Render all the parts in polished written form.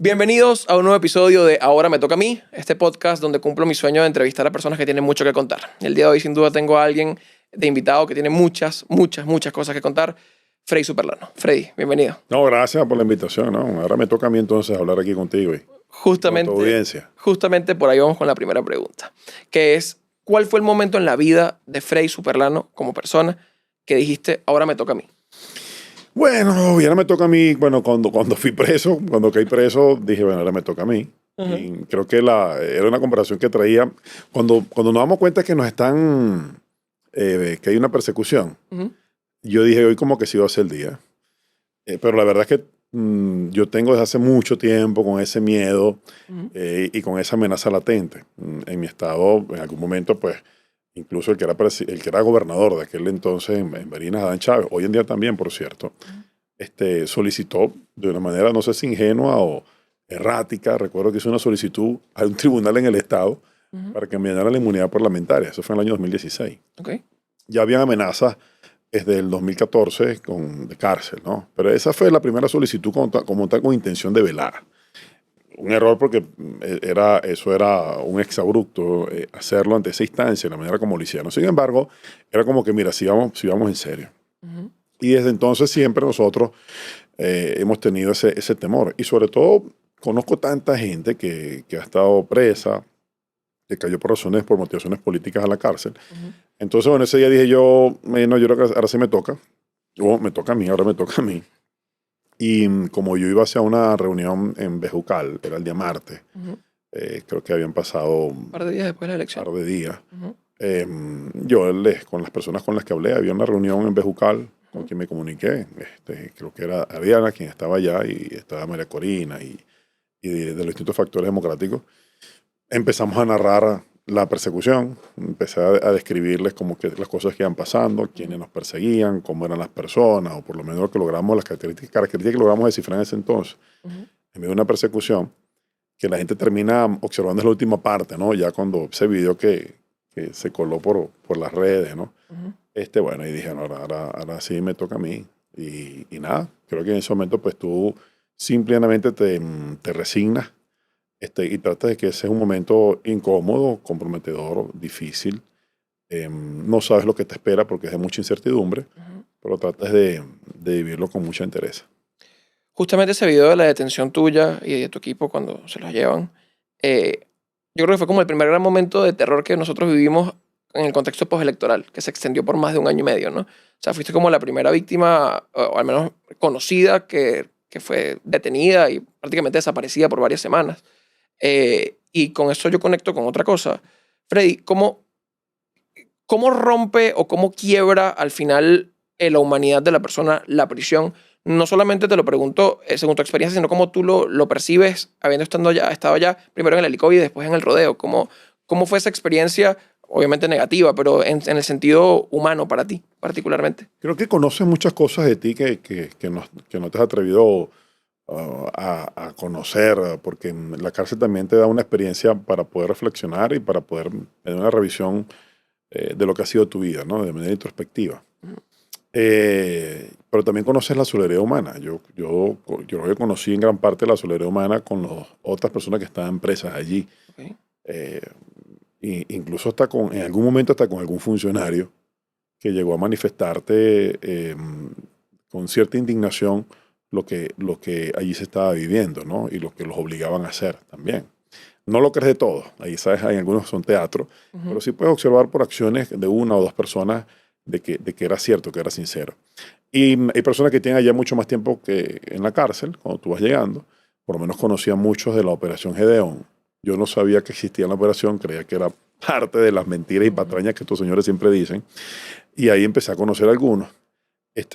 Bienvenidos a un nuevo episodio de Ahora me toca a mí, este podcast donde cumplo mi sueño de entrevistar a personas que tienen mucho que contar. El día de hoy sin duda tengo a alguien de invitado que tiene muchas cosas que contar, Freddy Superlano. Freddy, bienvenido. No, gracias por la invitación. ¿No? Ahora me toca a mí entonces hablar aquí contigo y con tu audiencia. Justamente por ahí vamos con la primera pregunta, que es, ¿cuál fue el momento en la vida de Freddy Superlano como persona que dijiste, ahora me toca a mí? Bueno, y ahora me toca a mí, bueno, cuando fui preso, cuando caí preso, dije, bueno, ahora me toca a mí. Y creo que era una comparación que traía, cuando nos damos cuenta que nos están, que hay una persecución, yo dije, hoy como que sí va a ser el día. Pero la verdad es que yo tengo desde hace mucho tiempo con ese miedo y con esa amenaza latente. En mi estado, en algún momento, pues, incluso el que era gobernador de aquel entonces en Barinas, Adán Chávez, hoy en día también, por cierto, solicitó de una manera, no sé si ingenua o errática, recuerdo que hizo una solicitud a un tribunal en el estado para que me llenara la inmunidad parlamentaria. Eso fue en el año 2016. Okay. Ya habían amenazas desde el 2014 de cárcel, ¿no? Pero esa fue la primera solicitud como tal con intención de velar. Un error porque eso era un exabrupto hacerlo ante esa instancia, la manera como lo hicieron. Sin embargo, era como que, mira, si vamos en serio. Y desde entonces siempre nosotros hemos tenido ese temor. Y sobre todo, conozco tanta gente que ha estado presa, que cayó por motivaciones políticas a la cárcel. Entonces, bueno, ese día dije yo, no, yo creo que ahora sí me toca. O me toca a mí, ahora me toca a mí. Y como yo iba hacia una reunión en Bejucal, era el día martes, creo que habían pasado Un par de días después de la elección. Un par de días. Con las personas con las que hablé, había una reunión en Bejucal con quien me comuniqué. Creo que era Ariana quien estaba allá y estaba María Corina y de los distintos factores democráticos. Empezamos a narrar la persecución, empecé a describirles como que las cosas que iban pasando, quiénes nos perseguían, cómo eran las personas, o por lo menos lo que logramos, las características que logramos descifrar en ese entonces. En medio de una persecución, que la gente termina observando la última parte, ¿no? Ya cuando ese video que se coló por las redes, ¿no? Bueno, y dije, no, ahora sí me toca a mí. Y nada, creo que en ese momento, pues tú simplemente te resignas y trata de que ese es un momento incómodo, comprometedor, difícil. No sabes lo que te espera porque es de mucha incertidumbre, pero tratas de vivirlo con mucha interés. Justamente ese video de la detención tuya y de tu equipo cuando se los llevan, yo creo que fue como el primer gran momento de terror que nosotros vivimos en el contexto postelectoral, que se extendió por más de un año y medio, ¿no? O sea, fuiste como la primera víctima, o al menos conocida, que fue detenida y prácticamente desaparecida por varias semanas. Y con eso yo conecto con otra cosa. Freddy, ¿cómo rompe o cómo quiebra al final la humanidad de la persona la prisión? No solamente te lo pregunto según tu experiencia, sino cómo tú lo percibes habiendo estado allá, primero en el helicóptero y después en el rodeo. ¿Cómo fue esa experiencia? Obviamente negativa, pero en el sentido humano para ti, particularmente. Creo que conoces muchas cosas de ti que no te has atrevido a conocer, porque en la cárcel también te da una experiencia para poder reflexionar y para poder tener una revisión de lo que ha sido tu vida, ¿no? De manera introspectiva. Pero también conoces la solidaridad humana. Yo creo que conocí en gran parte la solidaridad humana con las otras personas que estaban presas allí. Okay. Incluso en algún momento hasta con algún funcionario que llegó a manifestarte con cierta indignación lo que allí se estaba viviendo, ¿no? Y lo que los obligaban a hacer también. No lo crees de todo. Ahí, sabes, hay algunos son teatro, pero sí puedes observar por acciones de una o dos personas de que era cierto, que era sincero. Y hay personas que tienen allá mucho más tiempo que en la cárcel, cuando tú vas llegando. Por lo menos conocía muchos de la Operación Gedeón. Yo no sabía que existía la operación, creía que era parte de las mentiras y patrañas que estos señores siempre dicen. Y ahí empecé a conocer a algunos.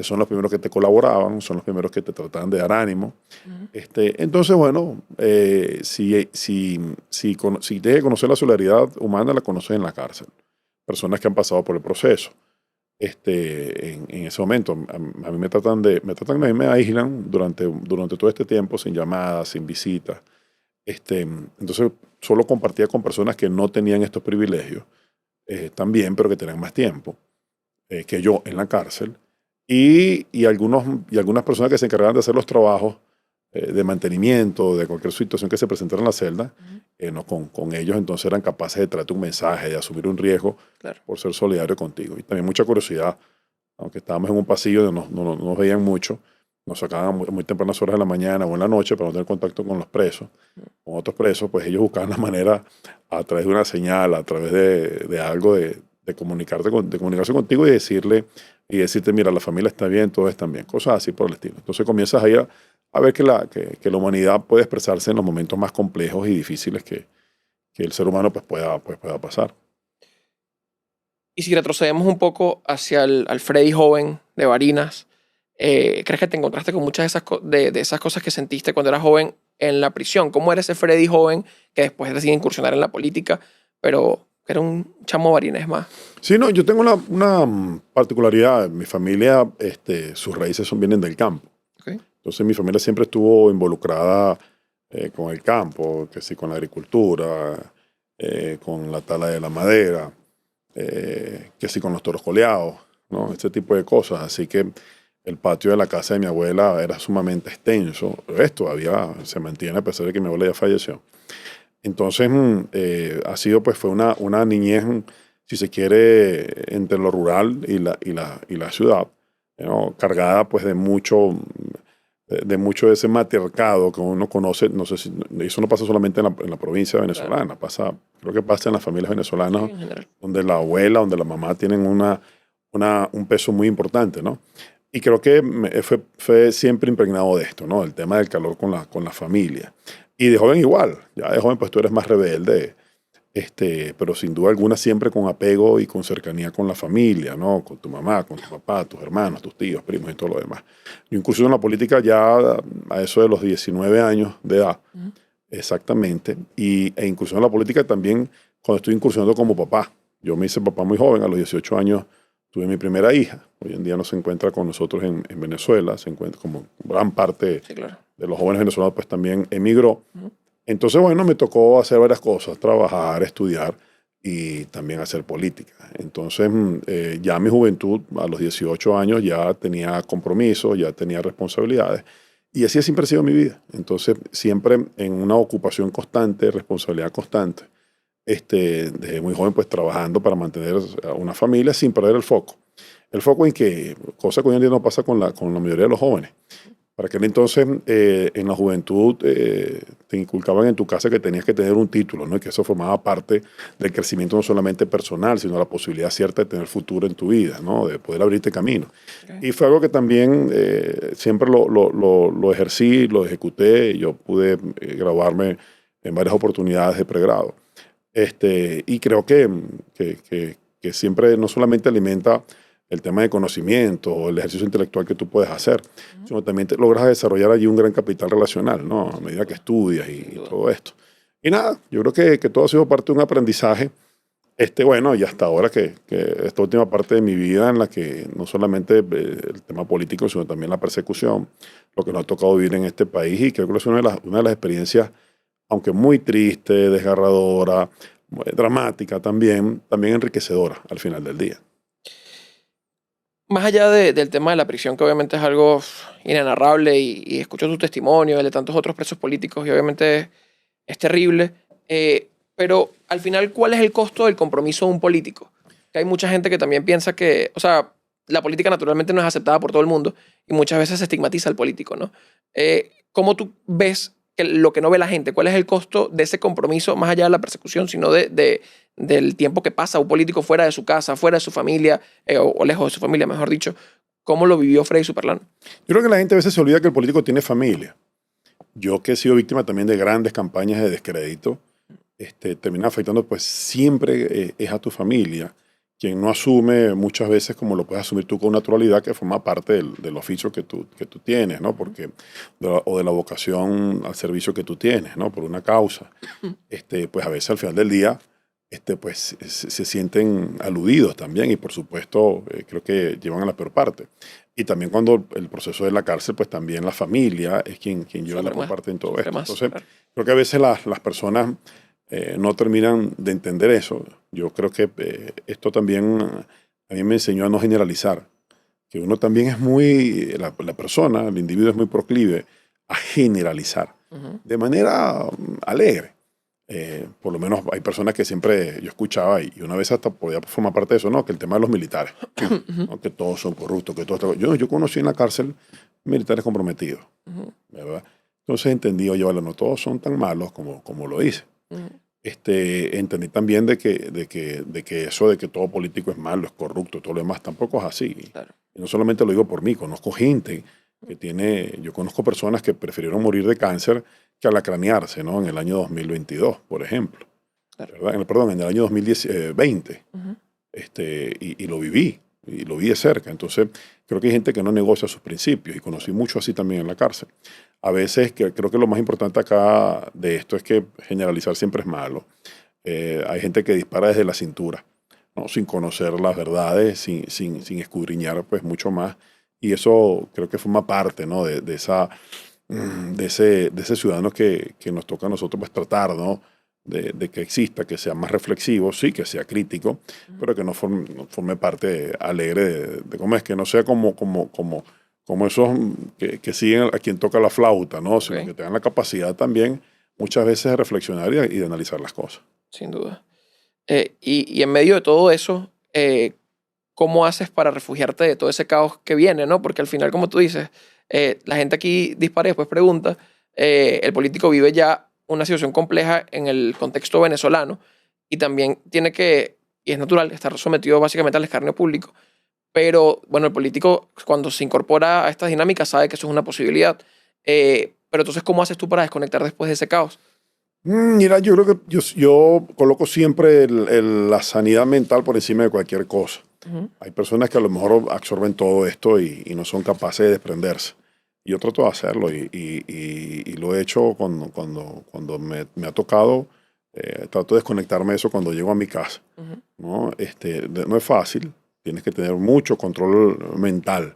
Son los primeros que te colaboraban, son los primeros que te trataban de dar ánimo. Entonces, bueno, si tienes que conocer la solidaridad humana, la conoces en la cárcel. Personas que han pasado por el proceso. En ese momento, a mí me aíslan durante todo este tiempo, sin llamadas, sin visitas. Entonces, solo compartía con personas que no tenían estos privilegios, también, pero que tenían más tiempo que yo en la cárcel. Y algunas personas que se encargaban de hacer los trabajos de mantenimiento, de cualquier situación que se presentara en la celda, no, con ellos entonces eran capaces de traerte un mensaje, de asumir un riesgo Claro. por ser solidario contigo. Y también mucha curiosidad, aunque estábamos en un pasillo donde no nos veían mucho, nos sacaban muy tempranas horas de la mañana o en la noche para no tener contacto con los presos, con otros presos, pues ellos buscaban la manera a través de una señal, a través de algo de comunicarse contigo y decirte, mira, la familia está bien, todos están bien, cosas así por el estilo. Entonces comienzas ahí a ver que la humanidad puede expresarse en los momentos más complejos y difíciles que el ser humano pues pueda pasar. Y si retrocedemos un poco hacia al Freddy joven de Barinas, ¿crees que te encontraste con muchas de esas cosas que sentiste cuando eras joven en la prisión? ¿Cómo era ese Freddy joven que después decide incursionar en la política, pero que era un chamo Barinas más? Sí, no, yo tengo una particularidad. Mi familia, sus raíces vienen del campo. Okay. Entonces mi familia siempre estuvo involucrada con el campo, que sí, con la agricultura, con la tala de la madera, que sí, con los toros coleados, ¿no? Este tipo de cosas. Así que el patio de la casa de mi abuela era sumamente extenso. Esto todavía se mantiene a pesar de que mi abuela ya falleció. Entonces, fue una niñez, si se quiere, entre lo rural y la ciudad, ¿no? Cargada pues de mucho de ese matriarcado que uno conoce. No sé si eso no pasa solamente en la provincia venezolana, Claro. creo que pasa en las familias venezolanas, Sí, en general. donde la abuela, donde la mamá tienen un peso muy importante, ¿no? Y creo que fue siempre impregnado de esto, ¿no? El tema del calor con la familia. Y de joven igual, ya de joven pues tú eres más rebelde, pero sin duda alguna siempre con apego y con cercanía con la familia, ¿no? Con tu mamá, con tu papá, tus hermanos, tus tíos, primos y todo lo demás. Yo incluso en la política ya a eso de los 19 años de edad, exactamente, e incursión en la política también cuando estoy incursionando como papá. Yo me hice papá muy joven, a los 18 años tuve mi primera hija. Hoy en día no se encuentra con nosotros en Venezuela, se encuentra como gran parte Sí, claro. de los jóvenes venezolanos, pues también emigró. Entonces, bueno, me tocó hacer varias cosas, trabajar, estudiar y también hacer política. Entonces, ya mi juventud, a los 18 años, ya tenía compromisos, ya tenía responsabilidades. Y así siempre ha sido mi vida. Entonces, siempre en una ocupación constante, responsabilidad constante. Desde muy joven, pues trabajando para mantener a una familia sin perder el foco. El foco en que, cosa que hoy en día no pasa con la mayoría de los jóvenes. Para aquel entonces, en la juventud, te inculcaban en tu casa que tenías que tener un título, ¿no? Y que eso formaba parte del crecimiento no solamente personal, sino la posibilidad cierta de tener futuro en tu vida, ¿no? De poder abrirte camino. Okay. Y fue algo que también siempre lo ejercí, lo ejecuté. Yo pude graduarme en varias oportunidades de pregrado. Y creo que siempre no solamente alimenta el tema de conocimiento o el ejercicio intelectual que tú puedes hacer, sino también te logras desarrollar allí un gran capital relacional, ¿no? A medida que estudias y todo esto. Y nada, yo creo que todo ha sido parte de un aprendizaje, bueno, y hasta ahora que esta última parte de mi vida en la que no solamente el tema político, sino también la persecución, lo que nos ha tocado vivir en este país, y creo que es una de las experiencias, aunque muy triste, desgarradora, dramática también enriquecedora al final del día. Más allá del tema de la prisión, que obviamente es algo inenarrable, y escucho tu testimonio, el de tantos otros presos políticos, y obviamente es terrible, pero al final, ¿cuál es el costo del compromiso de un político? Que hay mucha gente que también piensa que, o sea, la política naturalmente no es aceptada por todo el mundo, y muchas veces se estigmatiza al político, ¿no? ¿Cómo tú ves lo que no ve la gente? ¿Cuál es el costo de ese compromiso, más allá de la persecución, sino del tiempo que pasa un político fuera de su casa, fuera de su familia, o lejos de su familia, mejor dicho? ¿Cómo lo vivió Freddy Superlano? Yo creo que la gente a veces se olvida que el político tiene familia. Yo, que he sido víctima también de grandes campañas de descrédito, termina afectando, pues siempre es a tu familia, quien no asume muchas veces como lo puedes asumir tú con naturalidad, que forma parte del oficio que tú tienes, ¿no? O de la vocación al servicio que tú tienes, ¿no? Por una causa. Pues a veces al final del día, pues se sienten aludidos también, y por supuesto creo que llevan a la peor parte. Y también cuando el proceso de la cárcel, pues también la familia es quien lleva la peor parte en todo esto. Entonces, creo que a veces las personas no terminan de entender eso. Yo creo que esto también a mí me enseñó a no generalizar, que uno también es la persona, el individuo es muy proclive a generalizar Ujú. de manera alegre. Por lo menos hay personas que siempre yo escuchaba y una vez hasta podía formar parte de eso, ¿no? Que el tema de los militares, Ujú. ¿no? Que todos son corruptos, que todos... Yo conocí en la cárcel militares comprometidos, Ujú. ¿verdad? Entonces entendí, oye, vale, no todos son tan malos como lo hice. Ujú. Entendí también de que eso de que todo político es malo, es corrupto, todo lo demás, tampoco es así. Claro. Y no solamente lo digo por mí, conozco gente yo conozco personas que prefirieron morir de cáncer que alacranearse, ¿no? En el año 2022, por ejemplo, Claro. ¿verdad? Perdón, en el año 2020, Ujú. y lo viví, y lo vi de cerca. Entonces, creo que hay gente que no negocia sus principios, y conocí mucho así también en la cárcel. A veces creo que lo más importante acá de esto es que generalizar siempre es malo. Hay gente que dispara desde la cintura, ¿no? Sin conocer las verdades, sin escudriñar pues mucho más. Y eso creo que forma parte, ¿no? de ese ciudadano que nos toca a nosotros pues tratar, ¿no? De que exista, que sea más reflexivo, sí, que sea crítico, Ujú. pero que no forme parte alegre de cómo es, que no sea como esos que siguen a quien toca la flauta, ¿no? Sino Ok, que tengan la capacidad también muchas veces de reflexionar y de analizar las cosas. sin duda. Y en medio de todo eso, ¿cómo haces para refugiarte de todo ese caos que viene, ¿no? Porque al final, como tú dices, la gente aquí dispara y después pregunta, el político vive ya una situación compleja en el contexto venezolano y también tiene que, y es natural, estar sometido básicamente al escarnio público. Pero bueno, el político cuando se incorpora a estas dinámicas sabe que eso es una posibilidad. Pero entonces, ¿cómo haces tú para desconectar después de ese caos? Mira, yo creo que yo coloco siempre la sanidad mental por encima de cualquier cosa. Ujú. Hay personas que a lo mejor absorben todo esto y no son capaces de desprenderse. Yo trato de hacerlo y lo he hecho cuando me ha tocado. Trato de desconectarme de eso cuando llego a mi casa, Ujú. ¿no? No es fácil, tienes que tener mucho control mental,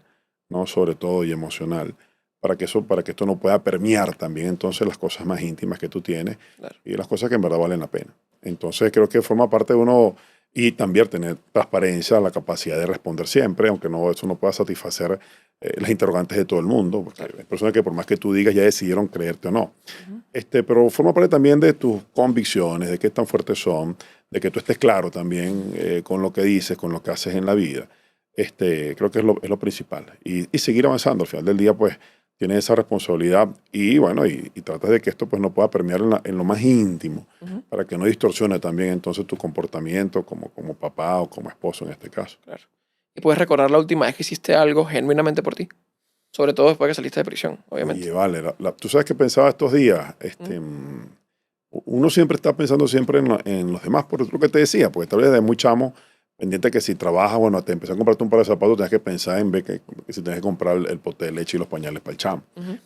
¿no? Sobre todo y emocional, para que esto no pueda permear también entonces las cosas más íntimas que tú tienes Claro. y las cosas que en verdad valen la pena. Entonces creo que forma parte de uno y también tener transparencia, la capacidad de responder siempre, aunque eso no pueda satisfacer las interrogantes de todo el mundo, porque Claro. hay personas que por más que tú digas ya decidieron creerte o no. Ujú. Pero forma parte también de tus convicciones, de qué tan fuertes son, de que tú estés claro también con lo que dices, con lo que haces en la vida. Creo que es lo principal. Y seguir avanzando. Al final del día, pues, tienes esa responsabilidad y, bueno, y tratas de que esto pues, no pueda permear en lo más íntimo, Ujú. para que no distorsione también entonces tu comportamiento como papá o como esposo en este caso. Claro. ¿Y puedes recordar la última vez que hiciste algo genuinamente por ti? Sobre todo después de que saliste de prisión, obviamente. Oye, vale, tú sabes que pensaba estos días, Ujú. uno siempre está pensando siempre en los demás, por eso lo que te decía, porque tal vez desde muy chamo, pendiente que si trabajas, bueno, te empezó a comprarte un par de zapatos, tienes que pensar en ver que si tienes que comprar el pote de leche y los pañales para el chamo. Ujú.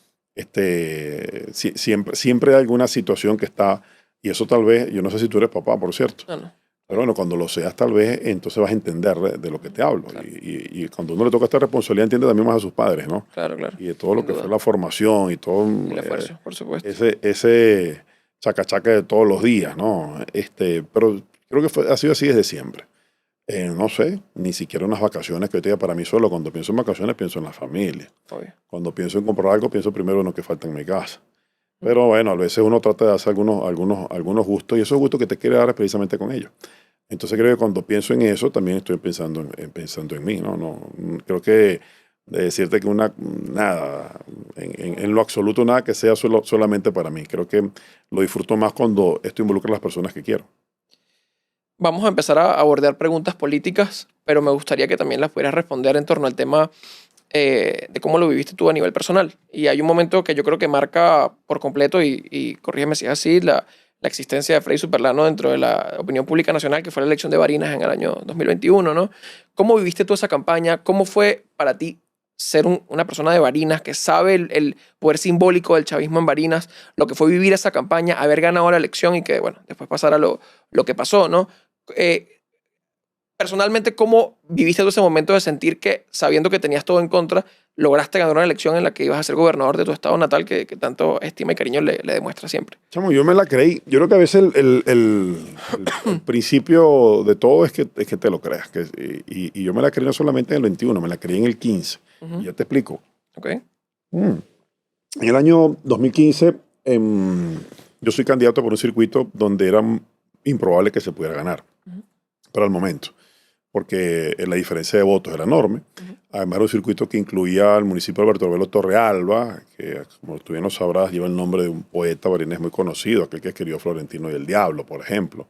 Siempre hay alguna situación que está, y eso tal vez, yo no sé si tú eres papá, por cierto, No, no. pero bueno, cuando lo seas tal vez, entonces vas a entender de lo que Ujú. te hablo. Claro, Y cuando uno le toca esta responsabilidad, entiende también más a sus padres, ¿no? claro, claro. Y de todo lo Sin que fue duda. la formación y todo Y el esfuerzo, por supuesto. ese chacachaca de todos los días, ¿no? Pero creo que ha sido así desde siempre. No sé, ni siquiera unas vacaciones que yo tenga para mí solo. Cuando pienso en vacaciones, pienso en la familia. Obvio. Cuando pienso en comprar algo, pienso primero en lo que falta en mi casa. Ujú. Pero bueno, a veces uno trata de hacer algunos gustos y esos gustos que te quiere dar es precisamente con ellos. Entonces creo que cuando pienso en eso, también estoy pensando en mí, ¿no? Creo que de decirte que nada, en lo absoluto nada que sea solamente para mí. Creo que lo disfruto más cuando esto involucra a las personas que quiero. Vamos a empezar a abordar preguntas políticas, pero me gustaría que también las pudieras responder en torno al tema de cómo lo viviste tú a nivel personal. Y hay un momento que yo creo que marca por completo, y corrígeme si es así, la existencia de Freddy Superlano dentro de la opinión pública nacional, que fue la elección de Barinas en el año 2021, ¿no? ¿Cómo viviste tú esa campaña? ¿Cómo fue para ti ser una persona de Barinas que sabe el poder simbólico del chavismo en Barinas, lo que fue vivir esa campaña, haber ganado la elección y que, bueno, después pasara lo que pasó, ¿no? Eh, Personalmente, ¿cómo viviste tú ese momento de sentir que, sabiendo que tenías todo en contra, lograste ganar una elección en la que ibas a ser gobernador de tu estado natal, que tanto estima y cariño le demuestra siempre? Chamo, yo me la creí. Yo creo que a veces el principio de todo es que te lo creas. Y yo me la creí no solamente en el 21, me la creí en el 15. Y Ujú. ya te explico. Ok. Mm. En el año 2015, yo soy candidato por un circuito donde era improbable que se pudiera ganar, para el momento, porque la diferencia de votos era enorme. Además, era un circuito que incluía al municipio de Alberto Arbelo Torrealba, que, como tú bien lo sabrás, lleva el nombre de un poeta barinés muy conocido, aquel que escribió Florentino y el Diablo, por ejemplo.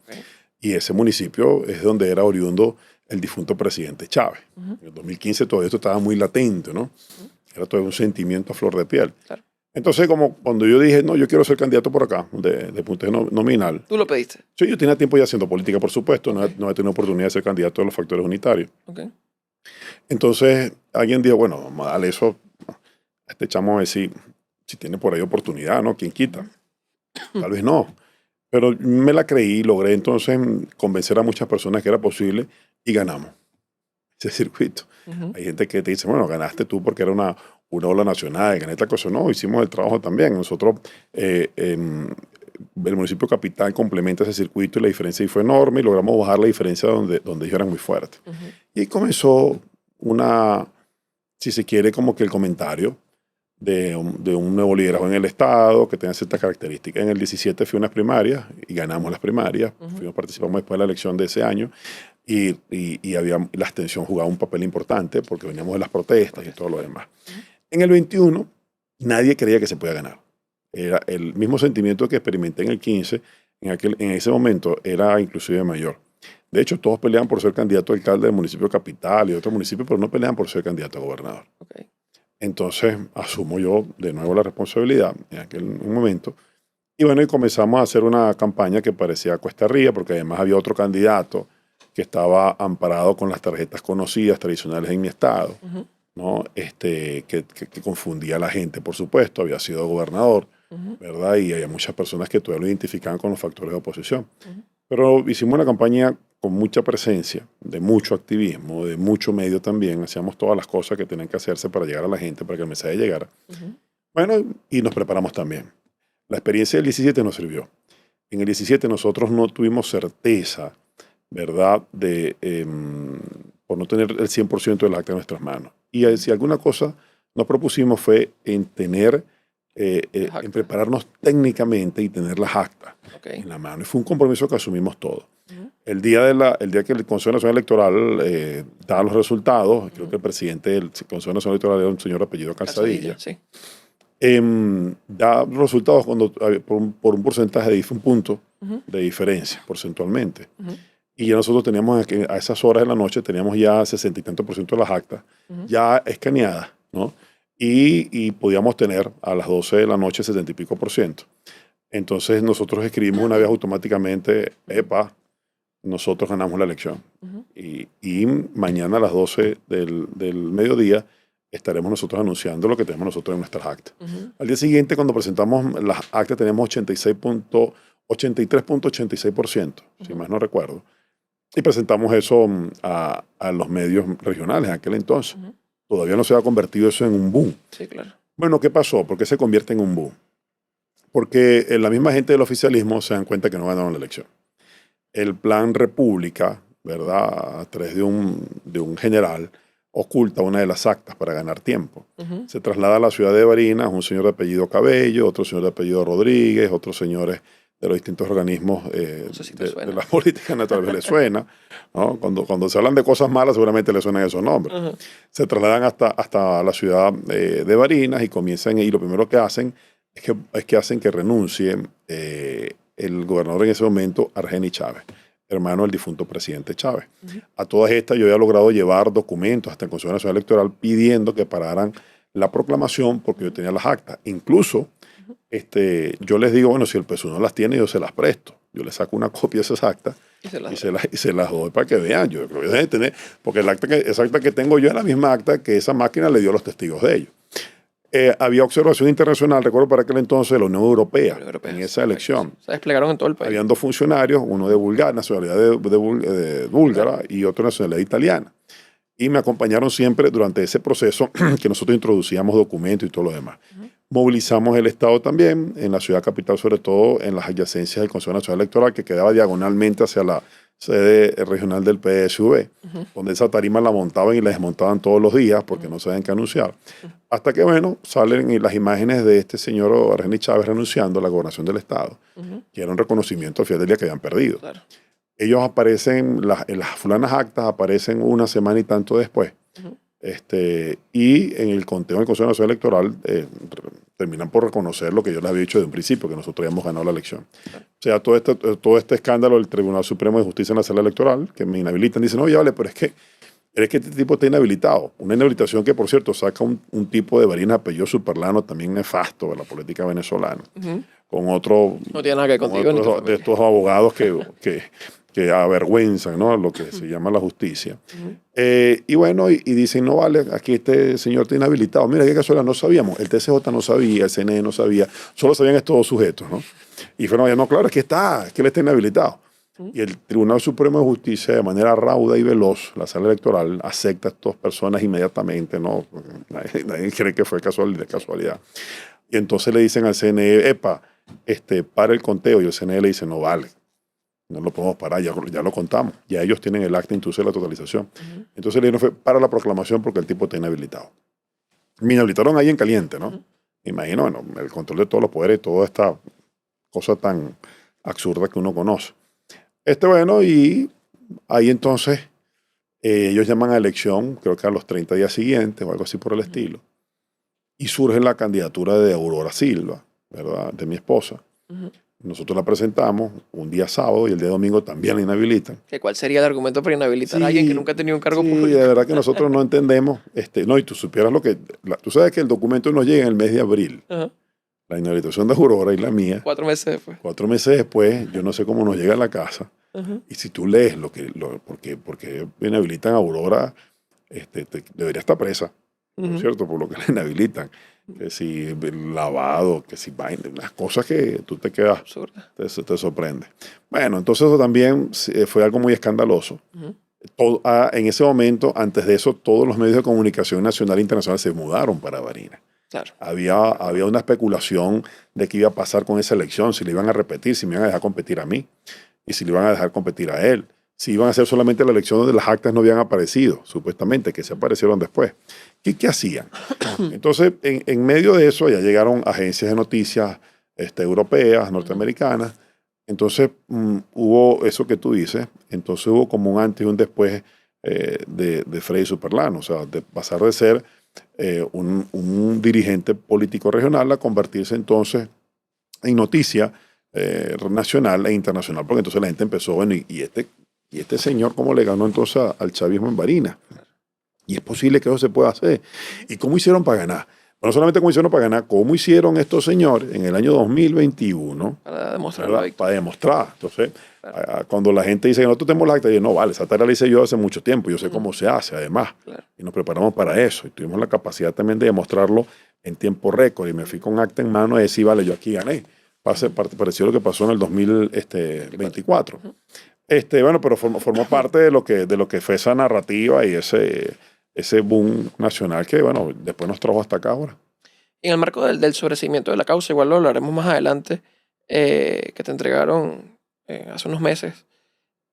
Y ese municipio es donde era oriundo el difunto presidente Chávez. En el 2015 todo esto estaba muy latente, ¿no? Era todo un sentimiento a flor de piel. Claro. Entonces, como cuando yo dije, no, yo quiero ser candidato por acá, de puntaje nominal. ¿Tú lo pediste? Sí, yo tenía tiempo ya haciendo política, por supuesto, no he tenido oportunidad de ser candidato de los factores unitarios. Okay. Entonces, alguien dijo, bueno, vamos a darle eso a este chamo a ver si tiene por ahí oportunidad, ¿no? ¿Quién quita? Tal vez no. Pero me la creí, logré entonces convencer a muchas personas que era posible y ganamos ese circuito. Hay gente que te dice, bueno, ganaste tú porque era una ola nacional, gané esta cosa. No, hicimos el trabajo también. Nosotros, el municipio capital complementa ese circuito y la diferencia ahí fue enorme y logramos bajar la diferencia donde ellos eran muy fuertes. Y comenzó si se quiere, como que el comentario de un nuevo liderazgo en el Estado que tenga ciertas características. En el 17 fui a unas primarias y ganamos las primarias. Participamos después de la elección de ese año y la abstención jugaba un papel importante porque veníamos de las protestas y todo lo demás. En el 21 nadie creía que se podía ganar. Era el mismo sentimiento que experimenté en el 15, en ese momento era inclusive mayor. De hecho, todos peleaban por ser candidato a alcalde del municipio capital y de otro municipio, pero no peleaban por ser candidato a gobernador. Okay. Entonces, asumo yo de nuevo la responsabilidad en aquel momento. Y bueno, y comenzamos a hacer una campaña que parecía cuesta arriba, porque además había otro candidato que estaba amparado con las tarjetas conocidas, tradicionales en mi estado, ¿no? Que confundía a la gente, por supuesto. Había sido gobernador, ¿verdad? Y había muchas personas que todavía lo identificaban con los factores de oposición. Pero hicimos una campaña con mucha presencia, de mucho activismo, de mucho medio también. Hacíamos todas las cosas que tenían que hacerse para llegar a la gente, para que el mensaje llegara. Bueno, y nos preparamos también. La experiencia del 17 nos sirvió. En el 17 nosotros no tuvimos certeza, ¿verdad?, por no tener el 100% del acta en nuestras manos. Y si alguna cosa nos propusimos fue en prepararnos técnicamente y tener las actas en la mano. Y fue un compromiso que asumimos todos. El día que el Consejo Nacional Electoral daba los resultados, creo que el presidente del Consejo Nacional Electoral era un señor apellido Calzadilla, sí. Da los resultados por un porcentaje de un punto de diferencia, porcentualmente. Y ya nosotros teníamos, a esas horas de la noche, teníamos ya 60 y tanto % de las actas ya escaneadas, ¿no? Y podíamos tener a las 12 de la noche 70 y pico %. Entonces nosotros escribimos una vez automáticamente, nosotros ganamos la elección. Y mañana a las 12 del mediodía estaremos nosotros anunciando lo que tenemos nosotros en nuestras actas. Al día siguiente, cuando presentamos las actas, tenemos 83.86%, si más no recuerdo. Y presentamos eso a los medios regionales en aquel entonces. Todavía no se ha convertido eso en un boom. Sí, claro. Bueno, ¿qué pasó? ¿Por qué se convierte en un boom? Porque la misma gente del oficialismo se dan cuenta que no ganaron la elección. El plan República, ¿verdad?, a través de un general, oculta una de las actas para ganar tiempo. Se traslada a la ciudad de Barinas un señor de apellido Cabello, otro señor de apellido Rodríguez, otros señores de los distintos organismos de la política natural les suena, ¿no? Cuando se hablan de cosas malas seguramente les suenan esos nombres. Se trasladan hasta la ciudad de Barinas y comienzan, y lo primero que hacen es que hacen que renuncie el gobernador en ese momento, Argeni Chávez, hermano del difunto presidente Chávez. A todas estas yo había logrado llevar documentos hasta el Consejo Nacional Electoral pidiendo que pararan la proclamación porque yo tenía las actas. Incluso yo les digo, bueno, si el PSUV no las tiene, yo se las presto. Yo les saco una copia de esas actas y se las doy para que vean. Yo creo que deben tener, porque esa acta que tengo yo es la misma acta que esa máquina le dio a los testigos de ellos. Había observación internacional, recuerdo para aquel entonces, de la Unión Europea en esa elección. Se desplegaron en todo el país. Habían 2 funcionarios, uno de Bulgaria, nacionalidad de búlgara, y otro nacionalidad italiana. Y me acompañaron siempre durante ese proceso que nosotros introducíamos documentos y todo lo demás. Movilizamos el Estado también, en la ciudad capital, sobre todo en las adyacencias del Consejo Nacional Electoral, que quedaba diagonalmente hacia sede regional del PSV, donde esa tarima la montaban y la desmontaban todos los días porque no sabían qué anunciar. Hasta que, bueno, salen las imágenes de este señor Argenis Chávez renunciando a la gobernación del Estado, que era un reconocimiento al final del día que habían perdido. Claro. Ellos aparecen, en las fulanas actas aparecen una semana y tanto después. Y en el conteo del Consejo Nacional Electoral terminan por reconocer lo que yo les había dicho desde un principio, que nosotros habíamos ganado la elección. Claro. O sea, todo este escándalo del Tribunal Supremo de Justicia en la Sala Electoral, que me inhabilitan, dicen, oye, vale, pero es que este tipo está inhabilitado. Una inhabilitación que, por cierto, saca un tipo de Barinas apellido Superlano, también nefasto de la política venezolana, con otro, no tiene nada que contigo, de estos abogados que avergüenzan, ¿no?, lo que se llama la justicia. Y bueno, y dicen, no vale, aquí este señor está inhabilitado. Mira, qué casualidad, no sabíamos. El TCJ no sabía, el CNE no sabía, solo sabían estos dos sujetos, ¿no? Y fueron, no, claro, es que él está inhabilitado. Y el Tribunal Supremo de Justicia, de manera rauda y veloz, la sala electoral, acepta a estas personas inmediatamente, ¿no? Nadie cree que fue casualidad. Y entonces le dicen al CNE, epa, para el conteo, y el CNE le dice, no vale. No lo podemos parar, ya lo contamos. Ya ellos tienen el acta incluso de la totalización. Entonces le dijeron, para la proclamación porque el tipo está inhabilitado. Me inhabilitaron ahí en caliente, ¿no? Imagino, bueno, el control de todos los poderes y toda esta cosa tan absurda que uno conoce. Bueno, y ahí entonces ellos llaman a elección, creo que a los 30 días siguientes o algo así por el estilo. Y surge la candidatura de Aurora Silva, ¿verdad?, de mi esposa. Nosotros la presentamos un día sábado y el día domingo también la inhabilitan. ¿Cuál sería el argumento para inhabilitar a alguien que nunca ha tenido un cargo público? Sí, de verdad que nosotros no entendemos. No, y tú supieras lo que... tú sabes que el documento nos llega en el mes de abril. La inhabilitación de Aurora y la mía. 4 meses después. 4 meses después, yo no sé cómo nos llega a la casa. Y si tú lees porque inhabilitan a Aurora, debería estar presa, ¿no es cierto? Por lo que la inhabilitan. Que si lavado, que si vaina, unas cosas que tú te quedas, te sorprende. Bueno, entonces eso también fue algo muy escandaloso. En ese momento, antes de eso, todos los medios de comunicación nacional e internacional se mudaron para Barinas. Claro. Había una especulación de qué iba a pasar con esa elección, si le iban a repetir, si me iban a dejar competir a mí, y si le iban a dejar competir a él. Si iban a hacer solamente la elección donde las actas no habían aparecido, supuestamente, que se aparecieron después. ¿Qué hacían? Entonces, en medio de eso ya llegaron agencias de noticias europeas, norteamericanas. Entonces, hubo eso que tú dices. Entonces, hubo como un antes y un después de Freddy Superlano. O sea, de pasar de ser un dirigente político regional a convertirse entonces en noticia nacional e internacional. Porque entonces la gente empezó, bueno, y este señor, ¿cómo le ganó entonces al chavismo en Barinas? Y es posible que eso se pueda hacer. ¿Y cómo hicieron para ganar? No solamente cómo hicieron para ganar, cómo hicieron estos señores en el año 2021 para demostrar. Para demostrar. Entonces, cuando la gente dice que nosotros tenemos la acta, yo no, vale, esa tarea la hice yo hace mucho tiempo, yo sé cómo se hace además. Y nos preparamos para eso. Y tuvimos la capacidad también de demostrarlo en tiempo récord. Y me fui con acta en mano y decir, vale, yo aquí gané. Pareció lo que pasó en el 2024. Bueno, pero formó parte de lo que fue esa narrativa y ese boom nacional que, bueno, después nos trajo hasta acá ahora. En el marco del sobreseimiento de la causa, igual lo hablaremos más adelante, que te entregaron hace unos meses,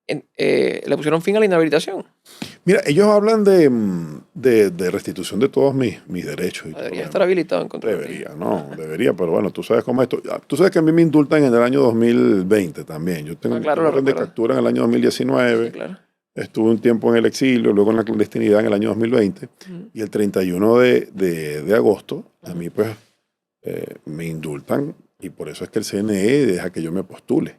le pusieron fin a la inhabilitación. Mira, ellos hablan de restitución de todos mis derechos. Debería estar habilitado en contra de ti. Debería, pero bueno, tú sabes cómo esto. Tú sabes que a mí me indultan en el año 2020 también. Yo tengo orden de captura en el año 2019. Sí, claro. Estuve un tiempo en el exilio, luego en la clandestinidad en el año 2020. Y el 31 de agosto, a mí pues me indultan. Y por eso es que el CNE deja que yo me postule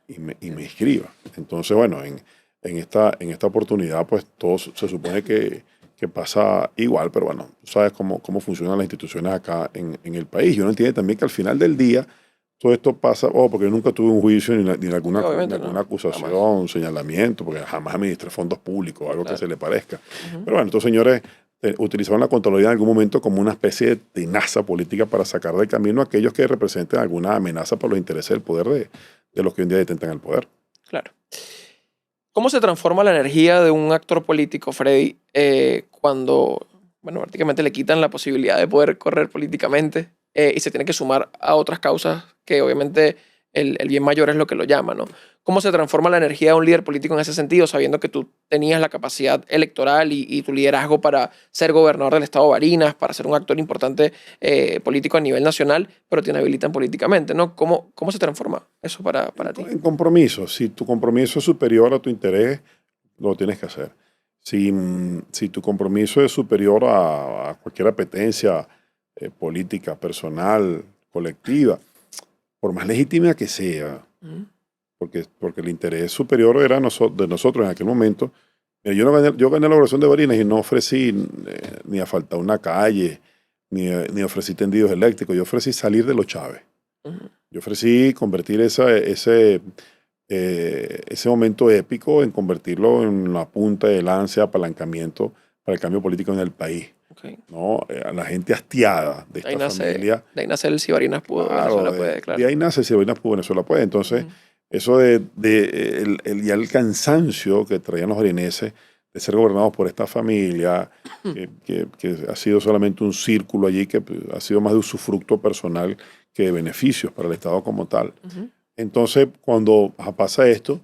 y me inscriba. Entonces, bueno, en esta oportunidad, pues todo se supone que pasa igual, pero bueno, tú sabes cómo funcionan las instituciones acá en el país. Y uno entiende también que al final del día, todo esto pasa, porque yo nunca tuve un juicio ni alguna acusación, señalamiento, porque jamás administré fondos públicos, algo que se le parezca. Pero bueno, estos señores utilizaron la Contraloría en algún momento como una especie de tenaza política para sacar del camino a aquellos que representen alguna amenaza para los intereses del poder de los que hoy en día detentan el poder. Claro. ¿Cómo se transforma la energía de un actor político, Freddy, cuando, bueno, prácticamente le quitan la posibilidad de poder correr políticamente y se tiene que sumar a otras causas que obviamente el bien mayor es lo que lo llama, ¿no? ¿Cómo se transforma la energía de un líder político en ese sentido, sabiendo que tú tenías la capacidad electoral y tu liderazgo para ser gobernador del estado de Barinas, para ser un actor importante político a nivel nacional, pero te inhabilitan políticamente, ¿no? ¿Cómo se transforma eso para ti? En compromiso. Si tu compromiso es superior a tu interés, lo tienes que hacer. Si tu compromiso es superior a cualquier apetencia política, personal, colectiva, por más legítima que sea, Ujú. porque el interés superior era de nosotros en aquel momento. Mira, yo gané la oración de Barinas y no ofrecí ni asfaltar una calle, ni ofrecí tendidos eléctricos, yo ofrecí salir de los Chávez. Ujú. Yo ofrecí convertir ese momento épico en convertirlo en la punta de lanza, apalancamiento para el cambio político en el país. Okay. ¿No? A la gente hastiada de esta familia. De ahí nace el Si Barinas Pudo, Claro, Venezuela Puede, claro. de ahí nace Si Barinas Pudo, Venezuela Puede. Entonces, eso ya el cansancio que traían los barineses de ser gobernados por esta familia, que ha sido solamente un círculo allí, que ha sido más de usufructo personal que de beneficios para el Estado como tal. Entonces, cuando pasa esto,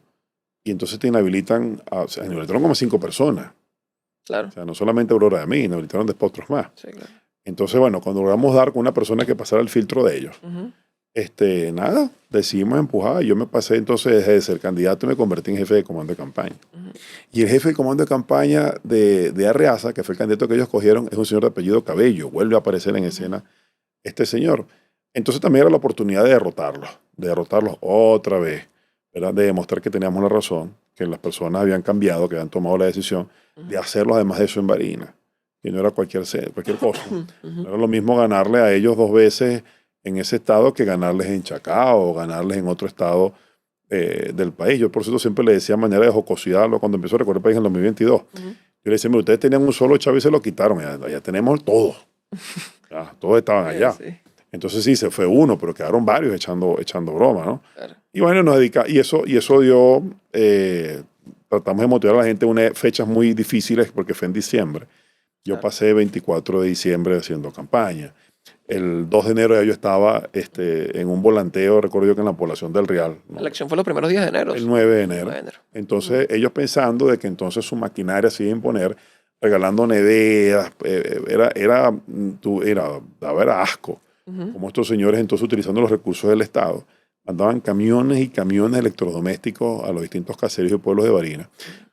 y entonces te inhabilitan, se inhabilitaron como 5 personas. Claro. O sea, no solamente Aurora de mí, inhabilitaron después otros más. Sí, claro. Entonces, bueno, cuando logramos dar con una persona que pasara el filtro de ellos, nada, decidimos empujar. Yo me pasé entonces, dejé de ser candidato y me convertí en jefe de comando de campaña. Y el jefe de comando de campaña de Arreaza, que fue el candidato que ellos cogieron, es un señor de apellido Cabello. Vuelve a aparecer en escena este señor. Entonces también era la oportunidad de derrotarlos otra vez, ¿verdad? De demostrar que teníamos la razón, que las personas habían cambiado, que habían tomado la decisión de hacerlo además de eso en Barinas. Y no era cualquier cosa. No era lo mismo ganarle a ellos 2 veces en ese estado que ganarles en Chacao o ganarles en otro estado del país. Yo por cierto siempre le decía manera de jocosidad cuando empezó a recorrer el país en el 2022. Yo le decía, mira, ustedes tenían un solo Chávez y se lo quitaron. Ya tenemos todo. Ya, todos estaban allá. Sí. Entonces sí, se fue uno, pero quedaron varios echando broma, ¿no? Claro. Y bueno, y eso dio, tratamos de motivar a la gente en unas fechas muy difíciles porque fue en diciembre. Yo pasé 24 de diciembre haciendo campaña. El 2 de enero ya yo estaba en un volanteo, recuerdo yo que en la población del Real. ¿no? La elección fue los primeros días de enero. El 9 de enero. Entonces ellos pensando de que entonces su maquinaria se iba a imponer, regalando nevedas, daba asco. Como estos señores entonces utilizando los recursos del Estado, mandaban camiones y camiones electrodomésticos a los distintos caseríos y pueblos de Barinas.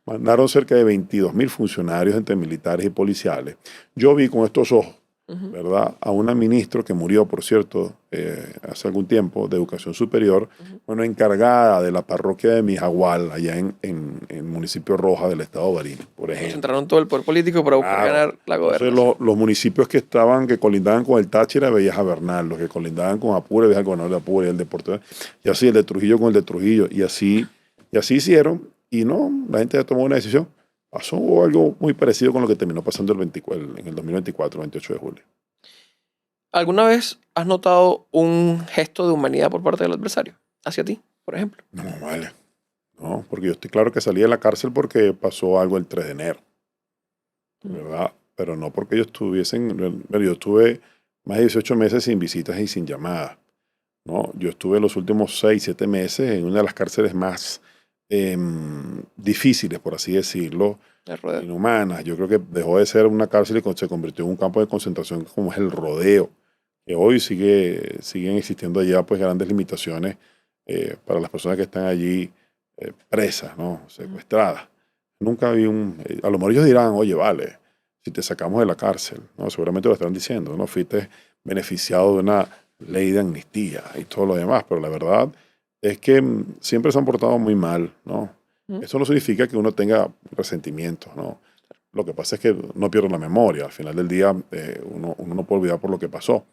Mandaron cerca de 22.000 funcionarios entre militares y policiales. Yo vi con estos ojos, ¿verdad? A una ministra que murió, por cierto, hace algún tiempo, de Educación Superior, bueno, encargada de la parroquia de Mijagual, allá en el municipio Roja del estado de Barinas, por ejemplo. Concentraron todo el poder político para buscar ganar la gobernación. Entonces, los municipios que colindaban con el Táchira, veías a Bernal, los que colindaban con Apure, veías al gobernador de Apure, y el de Puerto, y así el de Trujillo con el de Trujillo, y así hicieron, y no, la gente ya tomó una decisión. Pasó algo muy parecido con lo que terminó pasando en el 2024, 28 de julio. ¿Alguna vez has notado un gesto de humanidad por parte del adversario hacia ti, por ejemplo? No, vale. No, porque yo estoy claro que salí de la cárcel porque pasó algo el 3 de enero. ¿Verdad? Pero no porque ellos estuviesen... Yo estuve más de 18 meses sin visitas y sin llamadas. ¿No? Yo estuve los últimos 6, 7 meses en una de las cárceles más difíciles, por así decirlo, inhumanas. Yo creo que dejó de ser una cárcel y se convirtió en un campo de concentración como es el Rodeo, que hoy siguen existiendo allá pues grandes limitaciones para las personas que están allí presas, ¿no? Secuestradas. Nunca vi a lo mejor ellos dirán, oye, vale, si te sacamos de la cárcel, ¿no? Seguramente lo están diciendo, ¿no? Fuiste beneficiado de una ley de amnistía y todo lo demás, pero la verdad es que siempre se han portado muy mal, ¿no? Eso no significa que uno tenga resentimientos, ¿no? Lo que pasa es que no pierdo la memoria. Al final del día uno no puede olvidar por lo que pasó.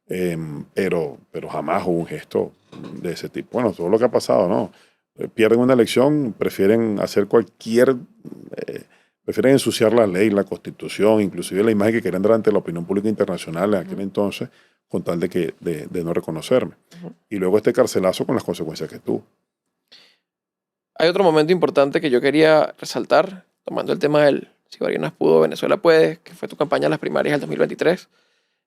Pero jamás hubo un gesto de ese tipo. Bueno, todo lo que ha pasado, ¿no? Pierden una elección, prefieren hacer prefieren ensuciar la ley, la constitución, inclusive la imagen que querían dar ante la opinión pública internacional en aquel entonces, con tal de no reconocerme. Y luego este carcelazo con las consecuencias que tuvo. Hay otro momento importante que yo quería resaltar, tomando el tema del Si Barinas Pudo, Venezuela Puede, que fue tu campaña en las primarias del 2023,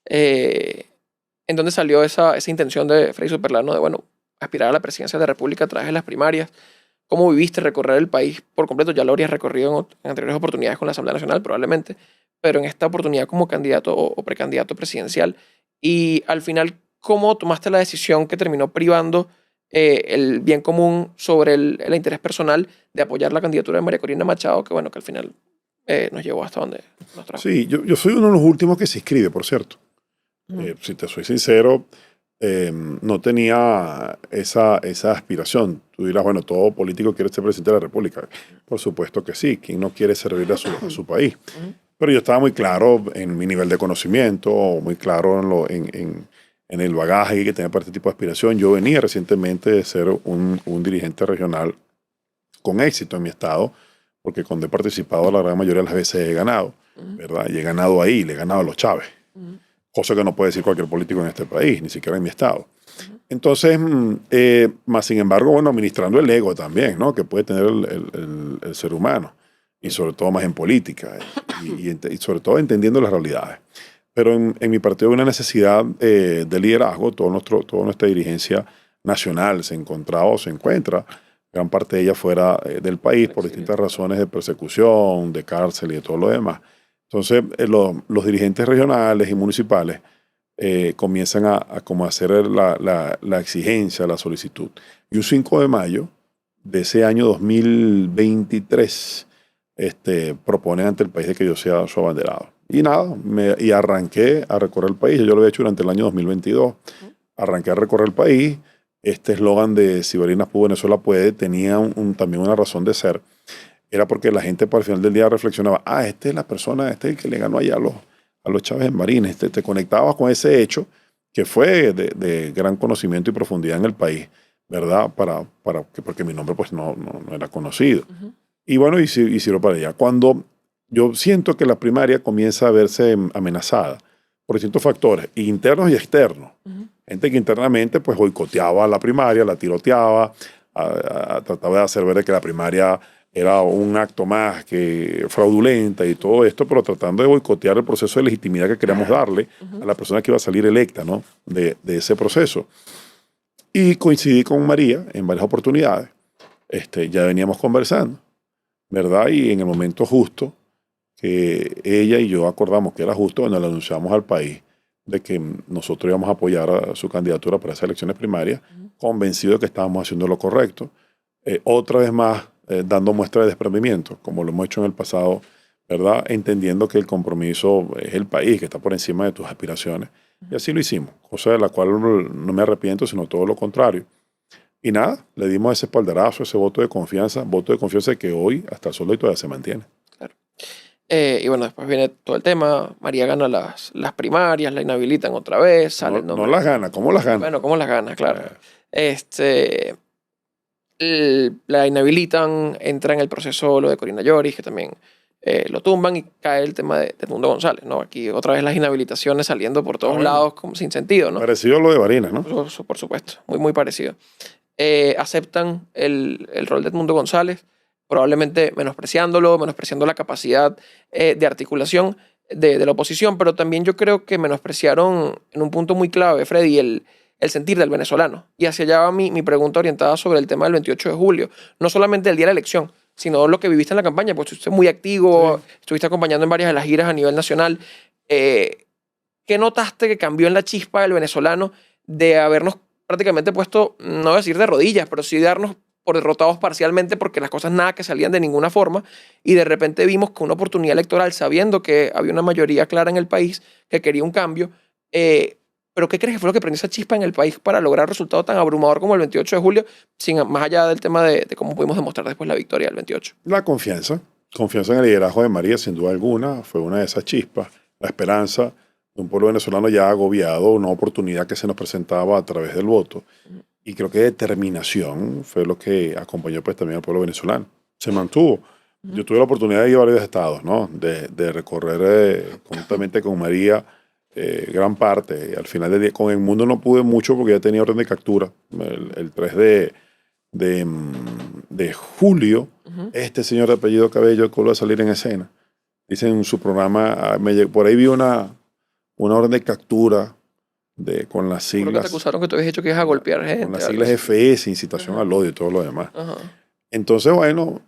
en donde salió esa intención de Freddy Superlano de, bueno, aspirar a la presidencia de la República a través de las primarias. ¿Cómo viviste recorrer el país por completo? Ya lo habrías recorrido en anteriores oportunidades con la Asamblea Nacional, probablemente, pero en esta oportunidad como candidato o precandidato presidencial. Y al final, ¿cómo tomaste la decisión que terminó privando el bien común sobre el interés personal de apoyar la candidatura de María Corina Machado, que bueno, que al final nos llevó hasta donde nos trajo? Sí, yo soy uno de los últimos que se inscribe, por cierto. Si te soy sincero, no tenía esa aspiración. Tú dirás, bueno, todo político quiere ser presidente de la República. Por supuesto que sí. ¿Quién no quiere servir a su país? Pero yo estaba muy claro en mi nivel de conocimiento, muy claro en el bagaje que tenía para este tipo de aspiración. Yo venía recientemente de ser un dirigente regional con éxito en mi estado, porque cuando he participado la gran mayoría de las veces he ganado, ¿verdad? Y he ganado ahí, le he ganado a los Chávez. Cosa que no puede decir cualquier político en este país, ni siquiera en mi estado. Entonces, más sin embargo, bueno, administrando el ego también, ¿no? Que puede tener el ser humano, y sobre todo más en política, y sobre todo entendiendo las realidades. Pero en mi partido hay una necesidad de liderazgo. Toda nuestra dirigencia nacional se encontraba o se encuentra, gran parte de ella fuera del país por distintas razones de persecución, de cárcel y de todo lo demás. Entonces, los dirigentes regionales y municipales comienzan a como hacer la exigencia, la solicitud. Y un 5 de mayo de ese año 2023 proponen ante el país de que yo sea su abanderado. Y nada, y arranqué a recorrer el país. Yo lo había hecho durante el año 2022. Arranqué a recorrer el país. Este eslogan de Si Barinas pudo, Venezuela puede tenía también una razón de ser. Era porque la gente para el final del día reflexionaba, esta es la persona, este es el que le ganó allá a los Chávez en Barinas. Te conectabas con ese hecho que fue de gran conocimiento y profundidad en el país, ¿verdad? Porque mi nombre pues no era conocido. Y bueno, y sirvió para allá. Cuando yo siento que la primaria comienza a verse amenazada por distintos factores, internos y externos. Gente que internamente pues boicoteaba la primaria, la tiroteaba, trataba de hacer ver que la primaria era un acto más que fraudulenta y todo esto, pero tratando de boicotear el proceso de legitimidad que queríamos darle a la persona que iba a salir electa, ¿no? de ese proceso. Y coincidí con María en varias oportunidades. Ya veníamos conversando, ¿verdad? Y en el momento justo que ella y yo acordamos que era justo, bueno, le anunciamos al país de que nosotros íbamos a apoyar a su candidatura para esas elecciones primarias, convencido de que estábamos haciendo lo correcto. Otra vez más, dando muestra de desprendimiento, como lo hemos hecho en el pasado, ¿verdad? Entendiendo que el compromiso es el país, que está por encima de tus aspiraciones. Y así lo hicimos, cosa de la cual no me arrepiento, sino todo lo contrario. Y nada, le dimos ese espaldarazo, ese voto de confianza que hoy, hasta el sol de hoy, todavía se mantiene. Claro. Y bueno, después viene todo el tema. María gana las primarias, la inhabilitan otra vez. Sale no las gana, ¿cómo las gana? Bueno, ¿cómo las gana? Claro. La inhabilitan, entra en el proceso lo de Corina Lloris, que también lo tumban, y cae el tema de Edmundo González, ¿no? Aquí otra vez las inhabilitaciones saliendo por todos lados como sin sentido, ¿no? Parecido a lo de Barinas, ¿no? Por supuesto, muy, muy parecido. Aceptan el rol de Edmundo González, probablemente menospreciando la capacidad de articulación de la oposición, pero también yo creo que menospreciaron en un punto muy clave, Freddy, el sentir del venezolano. Y hacia allá va mi pregunta orientada sobre el tema del 28 de julio. No solamente el día de la elección, sino lo que viviste en la campaña, pues estuviste muy activo, sí. Estuviste acompañando en varias de las giras a nivel nacional. ¿Qué notaste que cambió en la chispa del venezolano de habernos prácticamente puesto, no voy a decir de rodillas, pero sí darnos por derrotados parcialmente porque las cosas nada que salían de ninguna forma, y de repente vimos que una oportunidad electoral, sabiendo que había una mayoría clara en el país que quería un cambio, pero ¿qué crees que fue lo que prendió esa chispa en el país para lograr resultado tan abrumador como el 28 de julio, más allá del tema de cómo pudimos demostrar después la victoria del 28? La confianza en el liderazgo de María, sin duda alguna, fue una de esas chispas, la esperanza de un pueblo venezolano ya agobiado, una oportunidad que se nos presentaba a través del voto. Y creo que determinación fue lo que acompañó pues también al pueblo venezolano. Se mantuvo. Yo tuve la oportunidad de ir a varios estados, ¿no? De recorrer conjuntamente con María gran parte. Al final del día, con el mundo no pude mucho porque ya tenía orden de captura. El 3 de julio, este señor de apellido Cabello vuelve a salir en escena. Dice en su programa, por ahí vi una orden de captura con las Creo que te siglas, acusaron que tú habías dicho que ibas a golpear gente. con las algo siglas así. FS, incitación al odio y todo lo demás. Ajá. Entonces, bueno,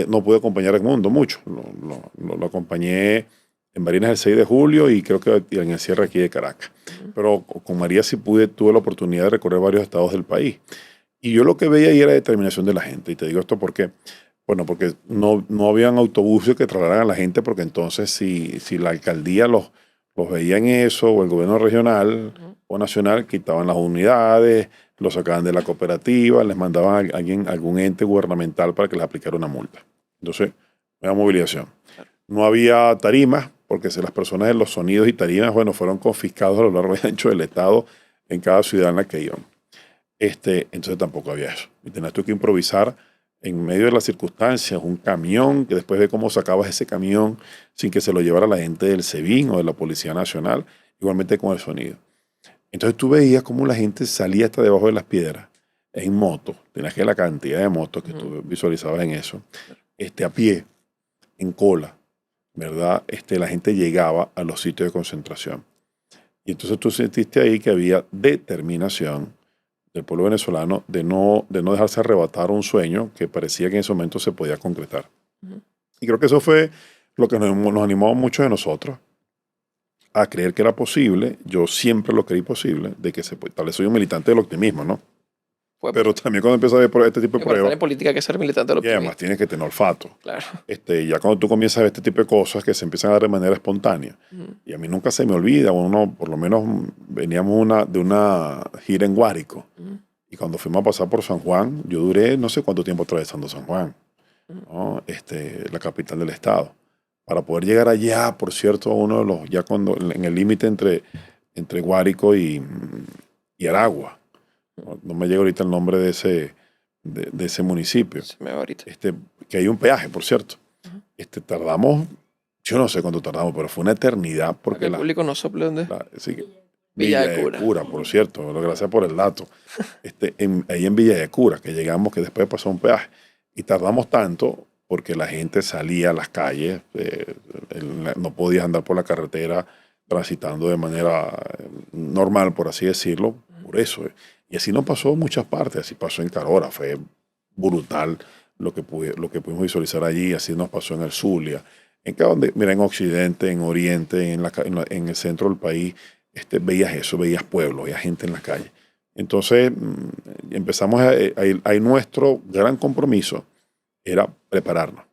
no pude acompañar a Edmundo mucho. Lo acompañé en Barinas el 6 de julio y creo que en el cierre aquí de Caracas. Pero con María sí tuve la oportunidad de recorrer varios estados del país. Y yo lo que veía ahí era determinación de la gente. Y te digo esto porque, bueno, porque no habían autobuses que trasladaran a la gente, porque entonces si la alcaldía los veía en eso, o el gobierno regional o nacional, quitaban las unidades, los sacaban de la cooperativa, les mandaban a algún ente gubernamental para que les aplicara una multa. Entonces, no había movilización. No había tarimas, porque las personas de los sonidos y tarimas, bueno, fueron confiscados a lo largo y ancho del Estado en cada ciudad en la que iban. Entonces tampoco había eso. Y tenías tú que improvisar en medio de las circunstancias un camión, que después ve cómo sacabas ese camión sin que se lo llevara la gente del SEBIN o de la Policía Nacional, igualmente con el sonido. Entonces tú veías cómo la gente salía hasta debajo de las piedras en moto. Tenías que ver la cantidad de motos que tú visualizabas en eso. A pie, en cola, ¿verdad? La gente llegaba a los sitios de concentración. Y entonces tú sentiste ahí que había determinación del pueblo venezolano de no dejarse arrebatar un sueño que parecía que en ese momento se podía concretar. Y creo que eso fue lo que nos animó a muchos de nosotros a creer que era posible. Yo siempre lo creí posible, de que se puede. Tal vez soy un militante del optimismo, ¿no? Pero también cuando empiezo a ver por este tipo de pruebas, en política hay que ser militante del y además optimismo. tienes que tener olfato. Claro. Ya cuando tú comienzas a ver este tipo de cosas que se empiezan a dar de manera espontánea, y a mí nunca se me olvida, uno, por lo menos veníamos de una gira en Guárico, y cuando fuimos a pasar por San Juan, yo duré no sé cuánto tiempo atravesando San Juan, ¿no? La capital del estado, para poder llegar allá, por cierto, uno de los, ya cuando, en el límite entre Guárico y Aragua. No me llega ahorita el nombre de ese municipio. Se me va ahorita. Que hay un peaje, por cierto. Tardamos, yo no sé cuánto tardamos, pero fue una eternidad. Porque el público no sople dónde. Sí, Villa de Cura. Por cierto. Gracias por el dato. Ahí en Villa de Cura, que llegamos, que después pasó un peaje. Y tardamos tanto porque la gente salía a las calles, no podías andar por la carretera transitando de manera normal, por así decirlo, por eso. Y así no pasó en muchas partes, así pasó en Carora, fue brutal lo que pudimos visualizar allí, así nos pasó en el Zulia, mira, en Occidente, en Oriente, en el centro del país, veías eso, veías pueblos, veías gente en la calle. Entonces empezamos ahí nuestro gran compromiso era prepararnos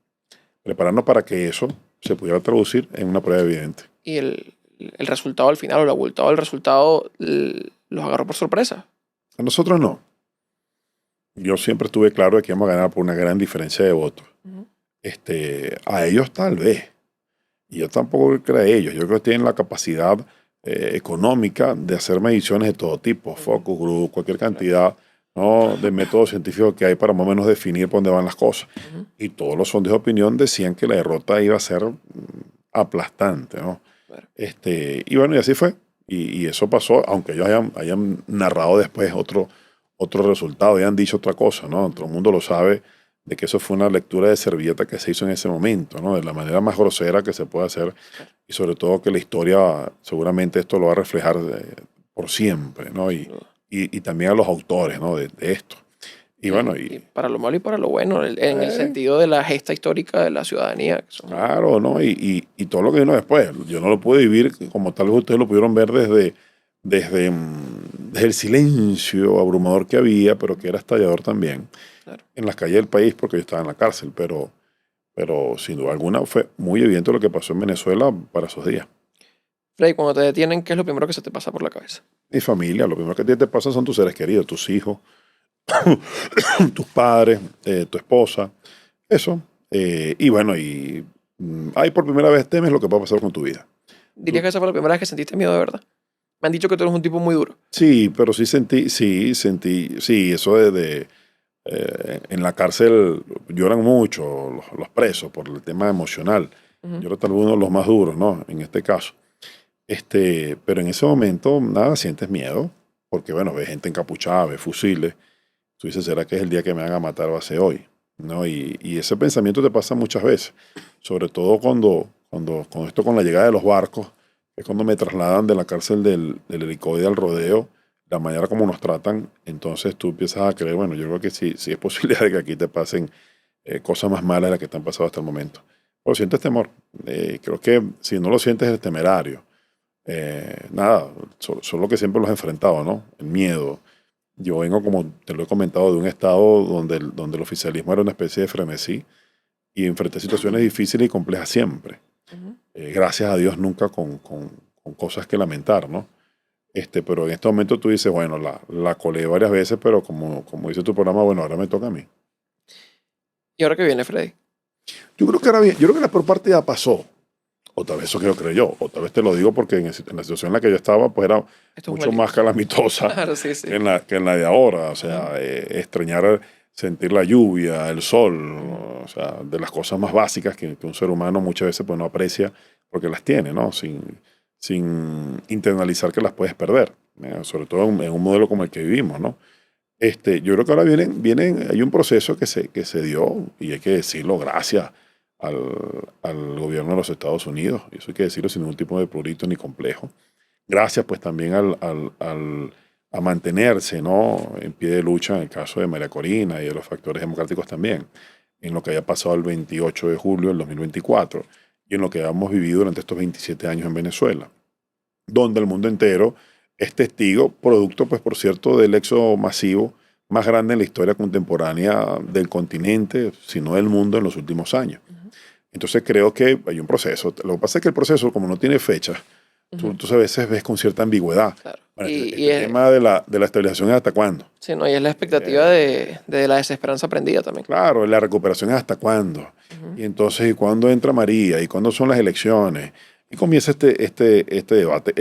para que eso se pudiera traducir en una prueba evidente. Y el resultado al final, o el abultado del resultado, los agarró por sorpresa. A nosotros no. Yo siempre estuve claro de que íbamos a ganar por una gran diferencia de votos. A ellos tal vez. Y yo tampoco creo a ellos. Yo creo que tienen la capacidad económica de hacer mediciones de todo tipo, focus group, cualquier cantidad, ¿no?, de métodos científicos que hay para más o menos definir por dónde van las cosas. Y todos los sondeos de opinión decían que la derrota iba a ser aplastante, ¿no? Claro. Y bueno, y así fue. Y eso pasó, aunque ellos hayan narrado después otro resultado, hayan dicho otra cosa, ¿no? Todo el mundo lo sabe de que eso fue una lectura de servilleta que se hizo en ese momento, ¿no? De la manera más grosera que se puede hacer, y sobre todo que la historia, seguramente esto lo va a reflejar por siempre, ¿no? Y también a los autores, ¿no?, de esto. Y bueno, y para lo malo y para lo bueno, en el sentido de la gesta histórica de la ciudadanía. Claro, ¿no? Y todo lo que vino después. Yo no lo pude vivir como tal vez ustedes lo pudieron ver desde el silencio abrumador que había, pero que era estallador también, claro, en las calles del país, porque yo estaba en la cárcel. Pero sin duda alguna fue muy evidente lo que pasó en Venezuela para esos días. Freddy, cuando te detienen, ¿qué es lo primero que se te pasa por la cabeza? Mi familia, lo primero que te pasa son tus seres queridos, tus hijos, tus padres, tu esposa, eso. Y bueno, ahí por primera vez temes lo que va a pasar con tu vida. ¿Dirías que esa fue la primera vez que sentiste miedo de verdad? Me han dicho que tú eres un tipo muy duro. Sí, pero sí sentí, eso en la cárcel lloran mucho los presos por el tema emocional. Yo era tal vez uno de los más duros, ¿no?, en este caso. Pero en ese momento, nada, sientes miedo, porque bueno, ves gente encapuchada, ves fusiles. Tú dices, ¿será que es el día que me van a matar va a ser hoy? ¿No? Y ese pensamiento te pasa muchas veces, sobre todo cuando con la llegada de los barcos, Es cuando me trasladan de la cárcel del helicoide al rodeo, la manera como nos tratan, entonces tú empiezas a creer, bueno, yo creo que sí es posibilidad de que aquí te pasen cosas más malas de las que te han pasado hasta el momento. Pero sientes temor. Creo que si no lo sientes es temerario. Nada, solo que siempre los he enfrentado, ¿no? El miedo. Yo vengo, como te lo he comentado, de un estado donde el oficialismo era una especie de frenesí y enfrenté situaciones difíciles y complejas siempre. Gracias a Dios nunca con cosas que lamentar, ¿no? Pero en este momento tú dices, bueno, la colé varias veces, pero como dice tu programa, bueno, ahora me toca a mí. ¿Y ahora qué viene, Freddy? Yo creo que ahora bien, yo creo que la peor parte ya pasó. O tal vez eso creo yo, o tal vez te lo digo porque en la situación en la que yo estaba, pues era mucho más calamitosa Claro, sí. que en la de ahora. O sea, extrañar sentir la lluvia, el sol, o sea, de las cosas más básicas que un ser humano muchas veces pues no aprecia porque las tiene, ¿no? Sin internalizar que las puedes perder, sobre todo en un modelo como el que vivimos, ¿no? Yo creo que ahora hay un proceso que se dio, y hay que decirlo, gracias al gobierno de los Estados Unidos, y eso hay que decirlo sin ningún tipo de prurito ni complejo. Gracias pues también a mantenerse, ¿no?, en pie de lucha en el caso de María Corina y de los factores democráticos también, en lo que haya pasado el 28 de julio del 2024 y en lo que hemos vivido durante estos 27 años en Venezuela, donde el mundo entero es testigo, producto, pues por cierto, del éxodo masivo más grande en la historia contemporánea del continente, si no del mundo, en los últimos años. Entonces creo que hay un proceso. Lo que pasa es que el proceso, como no tiene fecha, tú a veces ves con cierta ambigüedad. Claro. Bueno, el tema de la estabilización es hasta cuándo. Sí, no, y es la expectativa de la desesperanza aprendida también. Claro, la recuperación es hasta cuándo. Y entonces, ¿y cuándo entra María? ¿Y cuándo son las elecciones? Y comienza este debate,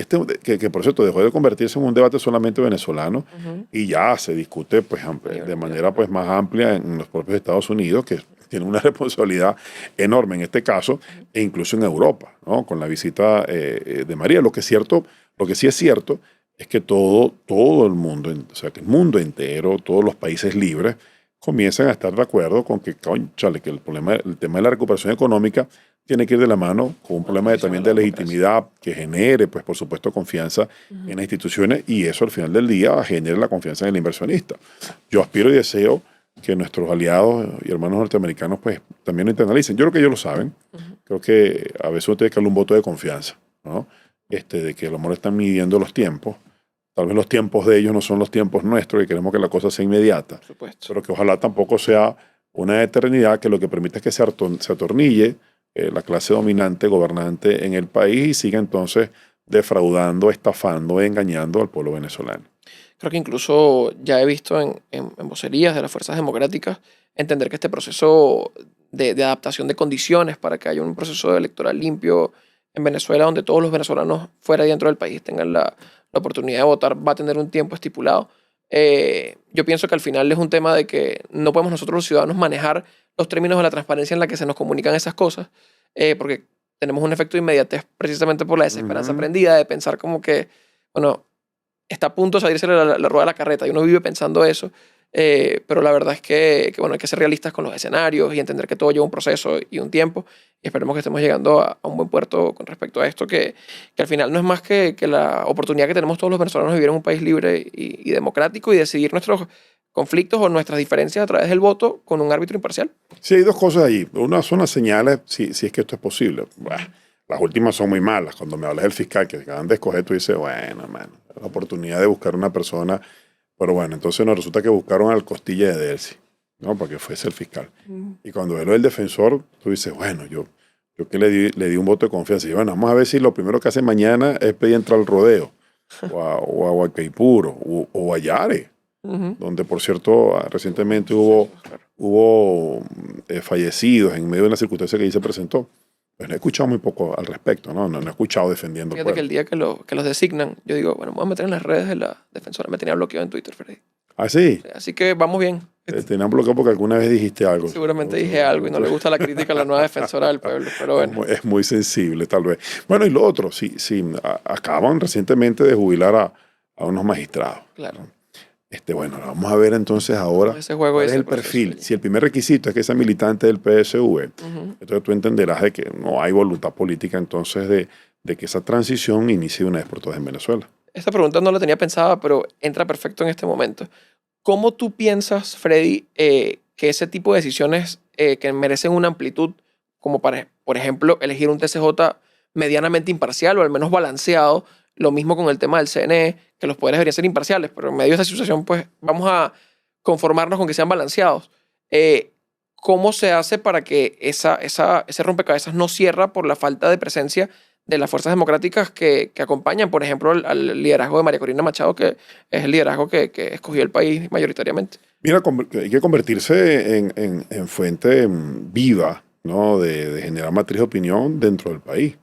que por cierto dejó de convertirse en un debate solamente venezolano y ya se discute pues, de manera pues, más amplia en los propios Estados Unidos, que tienen una responsabilidad enorme en este caso, e incluso en Europa, ¿no?, con la visita de María. Lo que sí es cierto es que todo el mundo, o sea, que el mundo entero, todos los países libres, comienzan a estar de acuerdo con que, cónchale, que el tema de la recuperación económica tiene que ir de la mano con un problema también de legitimidad que genere, pues por supuesto, confianza en las instituciones, y eso al final del día genere la confianza en el inversionista. Yo aspiro y deseo que nuestros aliados y hermanos norteamericanos pues también lo internalicen. Yo creo que ellos lo saben. Creo que a veces uno tiene que darle un voto de confianza, ¿no? De que a lo mejor están midiendo los tiempos. Tal vez los tiempos de ellos no son los tiempos nuestros y queremos que la cosa sea inmediata. Por supuesto. Pero que ojalá tampoco sea una eternidad, que lo que permite es que se atornille la clase dominante, gobernante en el país, y siga entonces defraudando, estafando, engañando al pueblo venezolano. Creo que incluso ya he visto en vocerías de las fuerzas democráticas entender que este proceso de adaptación de condiciones para que haya un proceso electoral limpio en Venezuela, donde todos los venezolanos fuera y dentro del país tengan la oportunidad de votar, va a tener un tiempo estipulado. Yo pienso que al final es un tema de que no podemos nosotros los ciudadanos manejar los términos de la transparencia en la que se nos comunican esas cosas, porque tenemos un efecto de inmediatez precisamente por la desesperanza aprendida de pensar como que, bueno, está a punto de salirse la rueda de la carreta y uno vive pensando eso, pero la verdad es que bueno, hay que ser realistas con los escenarios y entender que todo lleva un proceso y un tiempo, y esperemos que estemos llegando a un buen puerto con respecto a esto, que al final no es más que la oportunidad que tenemos todos los venezolanos de vivir en un país libre y democrático y decidir nuestros conflictos o nuestras diferencias a través del voto con un árbitro imparcial. Sí, hay dos cosas allí. Una son las señales, si es que esto es posible. Bueno, las últimas son muy malas. Cuando me hablas del fiscal que acaban de escoger, tú dices, bueno, hermano, la oportunidad de buscar una persona. Pero bueno, entonces nos resulta que buscaron al Costilla de Delcy, ¿no?, para que fuese el fiscal. Y cuando ves lo del defensor, tú dices, bueno, yo que le di un voto de confianza. Y bueno, vamos a ver si lo primero que hace mañana es pedir entrar al rodeo, o a Huaycaipuro, o a Yare, donde por cierto recientemente hubo fallecidos en medio de una circunstancia que allí se presentó. Pues no he escuchado muy poco al respecto, ¿no? No he escuchado defendiendo. Fíjate que el día que los designan, yo digo, bueno, me voy a meter en las redes de la defensora. Me tenía bloqueado en Twitter, Freddy. ¿Ah, sí? Así que vamos bien. Te tenían bloqueado porque alguna vez dijiste algo. Seguramente dije algo y no le gusta la crítica a la nueva defensora del pueblo, pero bueno. Es muy sensible, tal vez. Bueno, y lo otro, sí, acaban recientemente de jubilar a unos magistrados. Claro. Bueno, vamos a ver entonces ahora ese juego cuál es el perfil. Si el primer requisito es que sea militante del PSV, entonces tú entenderás de que no hay voluntad política entonces de de que esa transición inicie de una vez por todas en Venezuela. Esta pregunta no la tenía pensada, pero entra perfecto en este momento. ¿Cómo tú piensas, Freddy, que ese tipo de decisiones que merecen una amplitud, como para, por ejemplo, elegir un TCJ medianamente imparcial o al menos balanceado, lo mismo con el tema del CNE, que los poderes deberían ser imparciales, pero en medio de esta situación, pues vamos a conformarnos con que sean balanceados? ¿Cómo se hace para que ese rompecabezas no cierra por la falta de presencia de las fuerzas democráticas que acompañan, por ejemplo, al liderazgo de María Corina Machado, que es el liderazgo que escogió el país mayoritariamente? Mira, hay que convertirse en fuente viva, ¿no? de generar matriz de opinión dentro del país.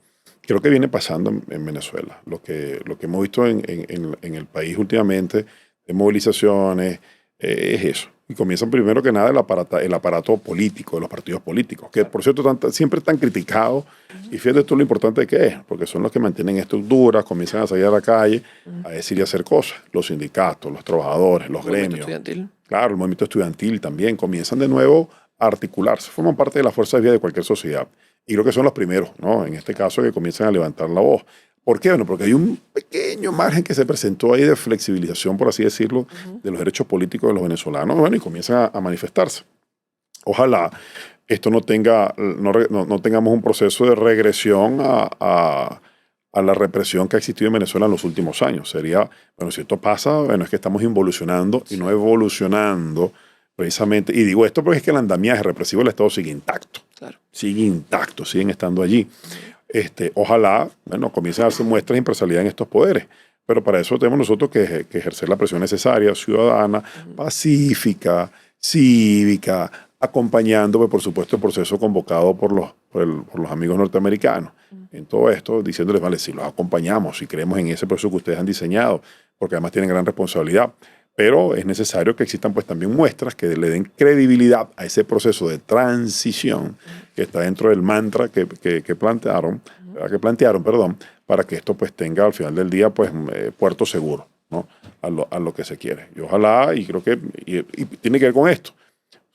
Creo que viene pasando en Venezuela. Lo que hemos visto en el país últimamente de movilizaciones es eso. Y comienzan primero que nada el aparato político, de los partidos políticos, que por cierto siempre están criticados. Y fíjate tú lo importante que es, porque son los que mantienen estructuras, comienzan a salir a la calle a decir y hacer cosas. Los sindicatos, los trabajadores, los gremios. Estudiantil. Claro, el movimiento estudiantil también comienzan de nuevo a articularse, forman parte de la fuerza de vida de cualquier sociedad. Y creo que son los primeros, ¿no? En este caso, que comienzan a levantar la voz. ¿Por qué? Bueno, porque hay un pequeño margen que se presentó ahí de flexibilización, por así decirlo, de los derechos políticos de los venezolanos, bueno, y comienzan a manifestarse. Ojalá esto no tengamos un proceso de regresión a la represión que ha existido en Venezuela en los últimos años. Sería, bueno, si esto pasa, bueno, es que estamos involucionando y no evolucionando precisamente. Y digo esto porque es que el andamiaje represivo del Estado sigue intacto. Claro. Sigue intacto, siguen estando allí. Ojalá, bueno, comiencen a hacer muestras de imparcialidad en estos poderes. Pero para eso tenemos nosotros que ejercer la presión necesaria, ciudadana, pacífica, cívica, acompañando, pues, por supuesto, el proceso convocado por los amigos norteamericanos. En todo esto, diciéndoles, vale, si los acompañamos, si creemos en ese proceso que ustedes han diseñado, porque además tienen gran responsabilidad. Pero es necesario que existan pues también muestras que le den credibilidad a ese proceso de transición que está dentro del mantra que plantearon, para que esto pues tenga al final del día pues puerto seguro, ¿no? a lo que se quiere. Y ojalá, y creo que y tiene que ver con esto,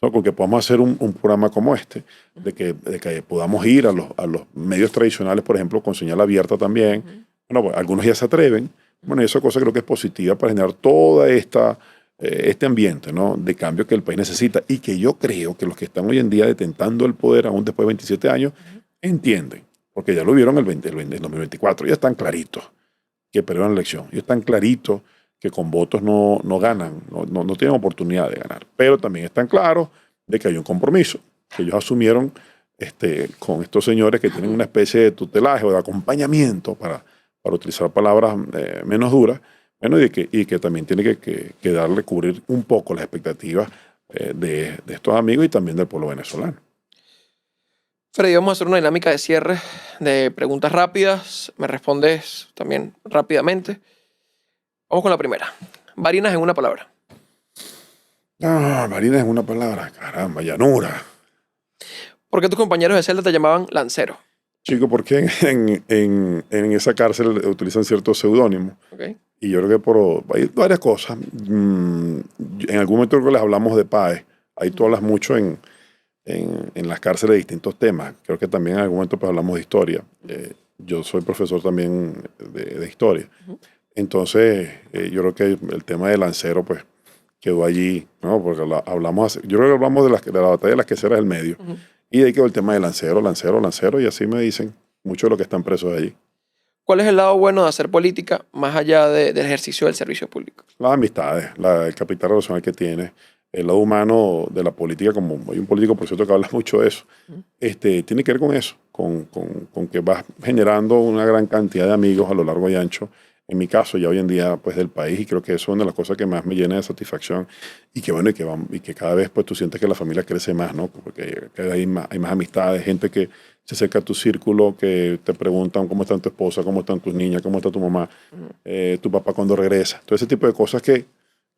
¿no? Con que podamos hacer un programa como este, de que podamos ir a los medios tradicionales, por ejemplo, con señal abierta también. Bueno, pues, algunos ya se atreven. Bueno, y esa cosa creo que es positiva para generar toda este ambiente, ¿no? De cambio que el país necesita y que yo creo que los que están hoy en día detentando el poder aún después de 27 años entienden, porque ya lo vieron el 2024, ya están claritos que perdieron la elección, ya están claritos que con votos no ganan, no tienen oportunidad de ganar, pero también están claros de que hay un compromiso que ellos asumieron con estos señores que tienen una especie de tutelaje o de acompañamiento para utilizar palabras menos duras, bueno, y que también tiene que darle, cubrir un poco las expectativas de estos amigos y también del pueblo venezolano. Freddy, vamos a hacer una dinámica de cierre de preguntas rápidas. Me respondes también rápidamente. Vamos con la primera. Barinas en una palabra. Barinas en una palabra, caramba, llanura. ¿Por qué tus compañeros de celda te llamaban lancero? Chico, porque en esa cárcel utilizan ciertos seudónimos. Okay. Y yo creo que hay varias cosas. En algún momento creo que les hablamos de PAE. Ahí tú hablas mucho en las cárceles de distintos temas. Creo que también en algún momento pues, hablamos de historia. Yo soy profesor también de historia. Entonces, yo creo que el tema de lancero pues quedó allí, ¿no? Porque yo creo que hablamos de la batalla de las queseras del medio. Y ahí quedó el tema de lancero, y así me dicen muchos de los que están presos allí. ¿Cuál es el lado bueno de hacer política más allá del ejercicio del servicio público? Las amistades, el capital relacional que tiene, el lado humano de la política, como hay un político, por cierto, que habla mucho de eso, tiene que ver con eso, con que vas generando una gran cantidad de amigos a lo largo y ancho. En mi caso, ya hoy en día, pues del país, y creo que eso es una de las cosas que más me llena de satisfacción y que bueno, y que cada vez pues tú sientes que la familia crece más, ¿no? Porque hay más amistades, gente que se acerca a tu círculo, que te preguntan cómo está tu esposa, cómo están tus niñas, cómo está tu mamá, tu papá cuando regresa. Todo ese tipo de cosas que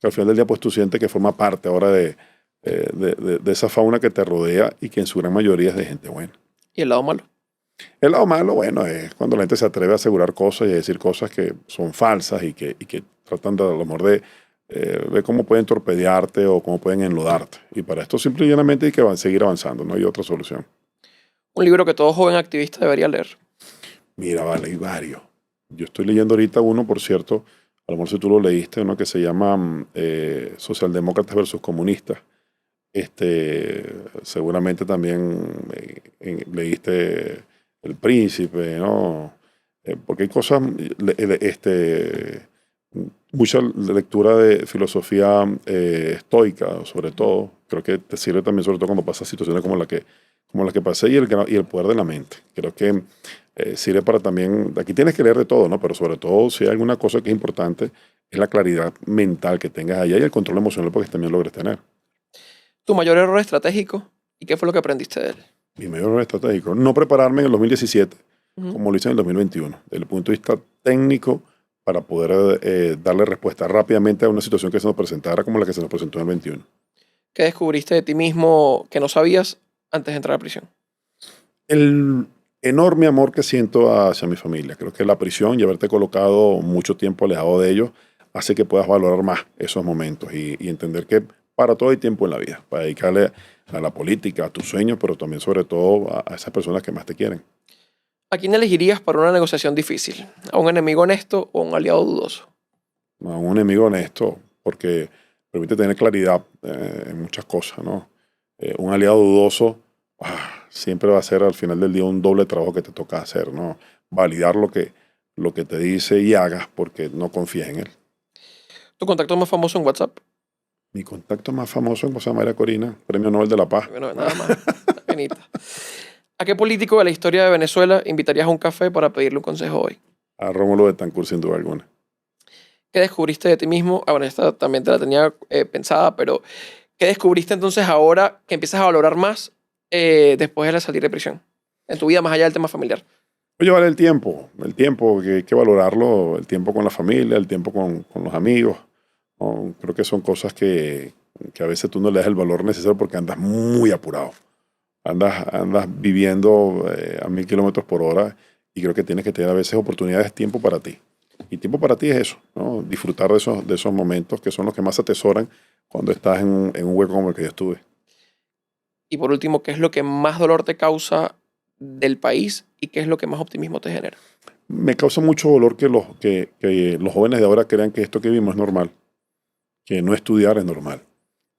al final del día pues tú sientes que forma parte ahora de esa fauna que te rodea y que en su gran mayoría es de gente buena. ¿Y el lado malo? El lado malo, bueno, es cuando la gente se atreve a asegurar cosas y a decir cosas que son falsas y que tratan de, a lo mejor de ver cómo pueden torpedearte o cómo pueden enlodarte. Y para esto simple y llanamente hay que seguir avanzando, no hay otra solución. Un libro que todo joven activista debería leer. Mira, vale, hay varios. Yo estoy leyendo ahorita uno, por cierto, a lo mejor si tú lo leíste, uno que se llama Socialdemócratas versus Comunistas. Seguramente también leíste El Príncipe, ¿no? Porque hay cosas, mucha lectura de filosofía estoica, sobre todo. Creo que te sirve también, sobre todo cuando pasas situaciones como la que pasé y el poder de la mente. Creo que sirve para también, aquí tienes que leer de todo, ¿no? Pero sobre todo, si hay alguna cosa que es importante, es la claridad mental que tengas allá y el control emocional porque también logres tener. ¿Tu mayor error estratégico? ¿Y qué fue lo que aprendiste de él? Mi mayor error estratégico, no prepararme en el 2017 Ujú. como lo hice en el 2021, desde el punto de vista técnico, para poder darle respuesta rápidamente a una situación que se nos presentara como la que se nos presentó en el 21. ¿Qué descubriste de ti mismo que no sabías antes de entrar a prisión? El enorme amor que siento hacia mi familia. Creo que la prisión y haberte colocado mucho tiempo alejado de ellos hace que puedas valorar más esos momentos y entender que para todo hay tiempo en la vida, para dedicarle a la política, a tus sueños, pero también sobre todo a esas personas que más te quieren. ¿A quién elegirías para una negociación difícil? ¿A un enemigo honesto o a un aliado dudoso? A un enemigo honesto, porque permite tener claridad en muchas cosas, ¿no? Un aliado dudoso siempre va a ser al final del día un doble trabajo que te toca hacer, ¿no? Validar lo que te dice y hagas porque no confías en él. ¿Tu contacto más famoso en WhatsApp? Mi contacto más famoso es José María Corina, Premio Nobel de la Paz. Bueno, nada más. Penita. ¿A qué político de la historia de Venezuela invitarías a un café para pedirle un consejo hoy? A Rómulo Betancourt, sin duda alguna. ¿Qué descubriste de ti mismo? Ah, bueno, esta también te la tenía pensada, pero ¿qué descubriste entonces ahora que empiezas a valorar más después de salir de prisión? En tu vida, más allá del tema familiar. Oye, vale el tiempo que hay que valorarlo, el tiempo con la familia, el tiempo con los amigos, ¿no? Creo que son cosas que a veces tú no le das el valor necesario porque andas muy apurado. Andas viviendo a 1000 km/h y creo que tienes que tener a veces oportunidades, tiempo para ti. Y tiempo para ti es eso, ¿no? Disfrutar de esos momentos que son los que más atesoran cuando estás en un hueco como el que yo estuve. Y por último, ¿qué es lo que más dolor te causa del país y qué es lo que más optimismo te genera? Me causa mucho dolor que los jóvenes de ahora crean que esto que vivimos es normal, que no estudiar es normal,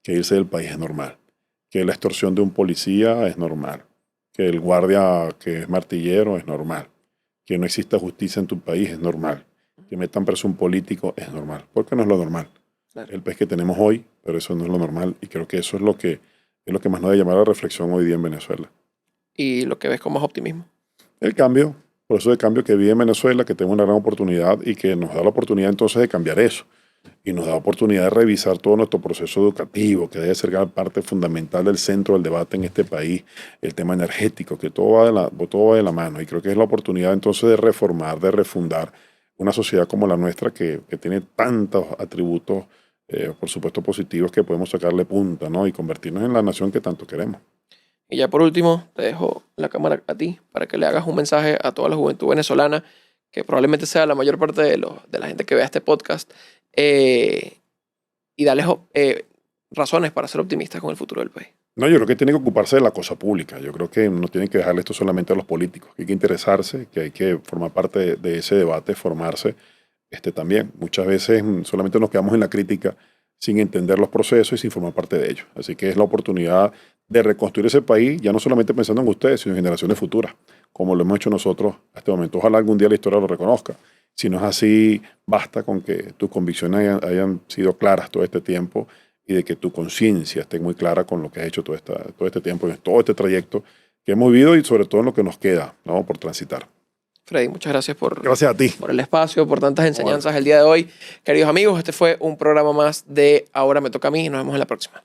que irse del país es normal, que la extorsión de un policía es normal, que el guardia que es martillero es normal, que no exista justicia en tu país es normal, que metan preso un político es normal, porque no es lo normal. Claro. El país que tenemos hoy, pero eso no es lo normal y creo que eso es lo que más nos debe llamar a la reflexión hoy día en Venezuela. Y lo que ves con más optimismo. El cambio, por eso el cambio que vive en Venezuela, que tenemos una gran oportunidad y que nos da la oportunidad entonces de cambiar eso. Y nos da oportunidad de revisar todo nuestro proceso educativo, que debe ser gran parte fundamental del centro del debate en este país, el tema energético, que todo va de la mano. Y creo que es la oportunidad entonces de reformar, de refundar una sociedad como la nuestra, que tiene tantos atributos, por supuesto, positivos, que podemos sacarle punta, ¿no? Y convertirnos en la nación que tanto queremos. Y ya por último, te dejo la cámara a ti para que le hagas un mensaje a toda la juventud venezolana, que probablemente sea la mayor parte de la gente que vea este podcast, y darles razones para ser optimistas con el futuro del país. No, yo creo que tiene que ocuparse de la cosa pública. Yo creo que no tienen que dejarle esto solamente a los políticos, que hay que interesarse, que hay que formar parte de ese debate, formarse también. Muchas veces solamente nos quedamos en la crítica sin entender los procesos y sin formar parte de ellos. Así que es la oportunidad de reconstruir ese país, ya no solamente pensando en ustedes, sino en generaciones futuras, como lo hemos hecho nosotros a este momento. Ojalá algún día la historia lo reconozca. Si no es así, basta con que tus convicciones hayan sido claras todo este tiempo y de que tu conciencia esté muy clara con lo que has hecho todo este tiempo, en todo este trayecto que hemos vivido y sobre todo en lo que nos queda, ¿no?, por transitar. Freddy, muchas gracias Gracias a ti. por el espacio, por tantas enseñanzas el día de hoy. Queridos amigos, este fue un programa más de Ahora me toca a mí y nos vemos en la próxima.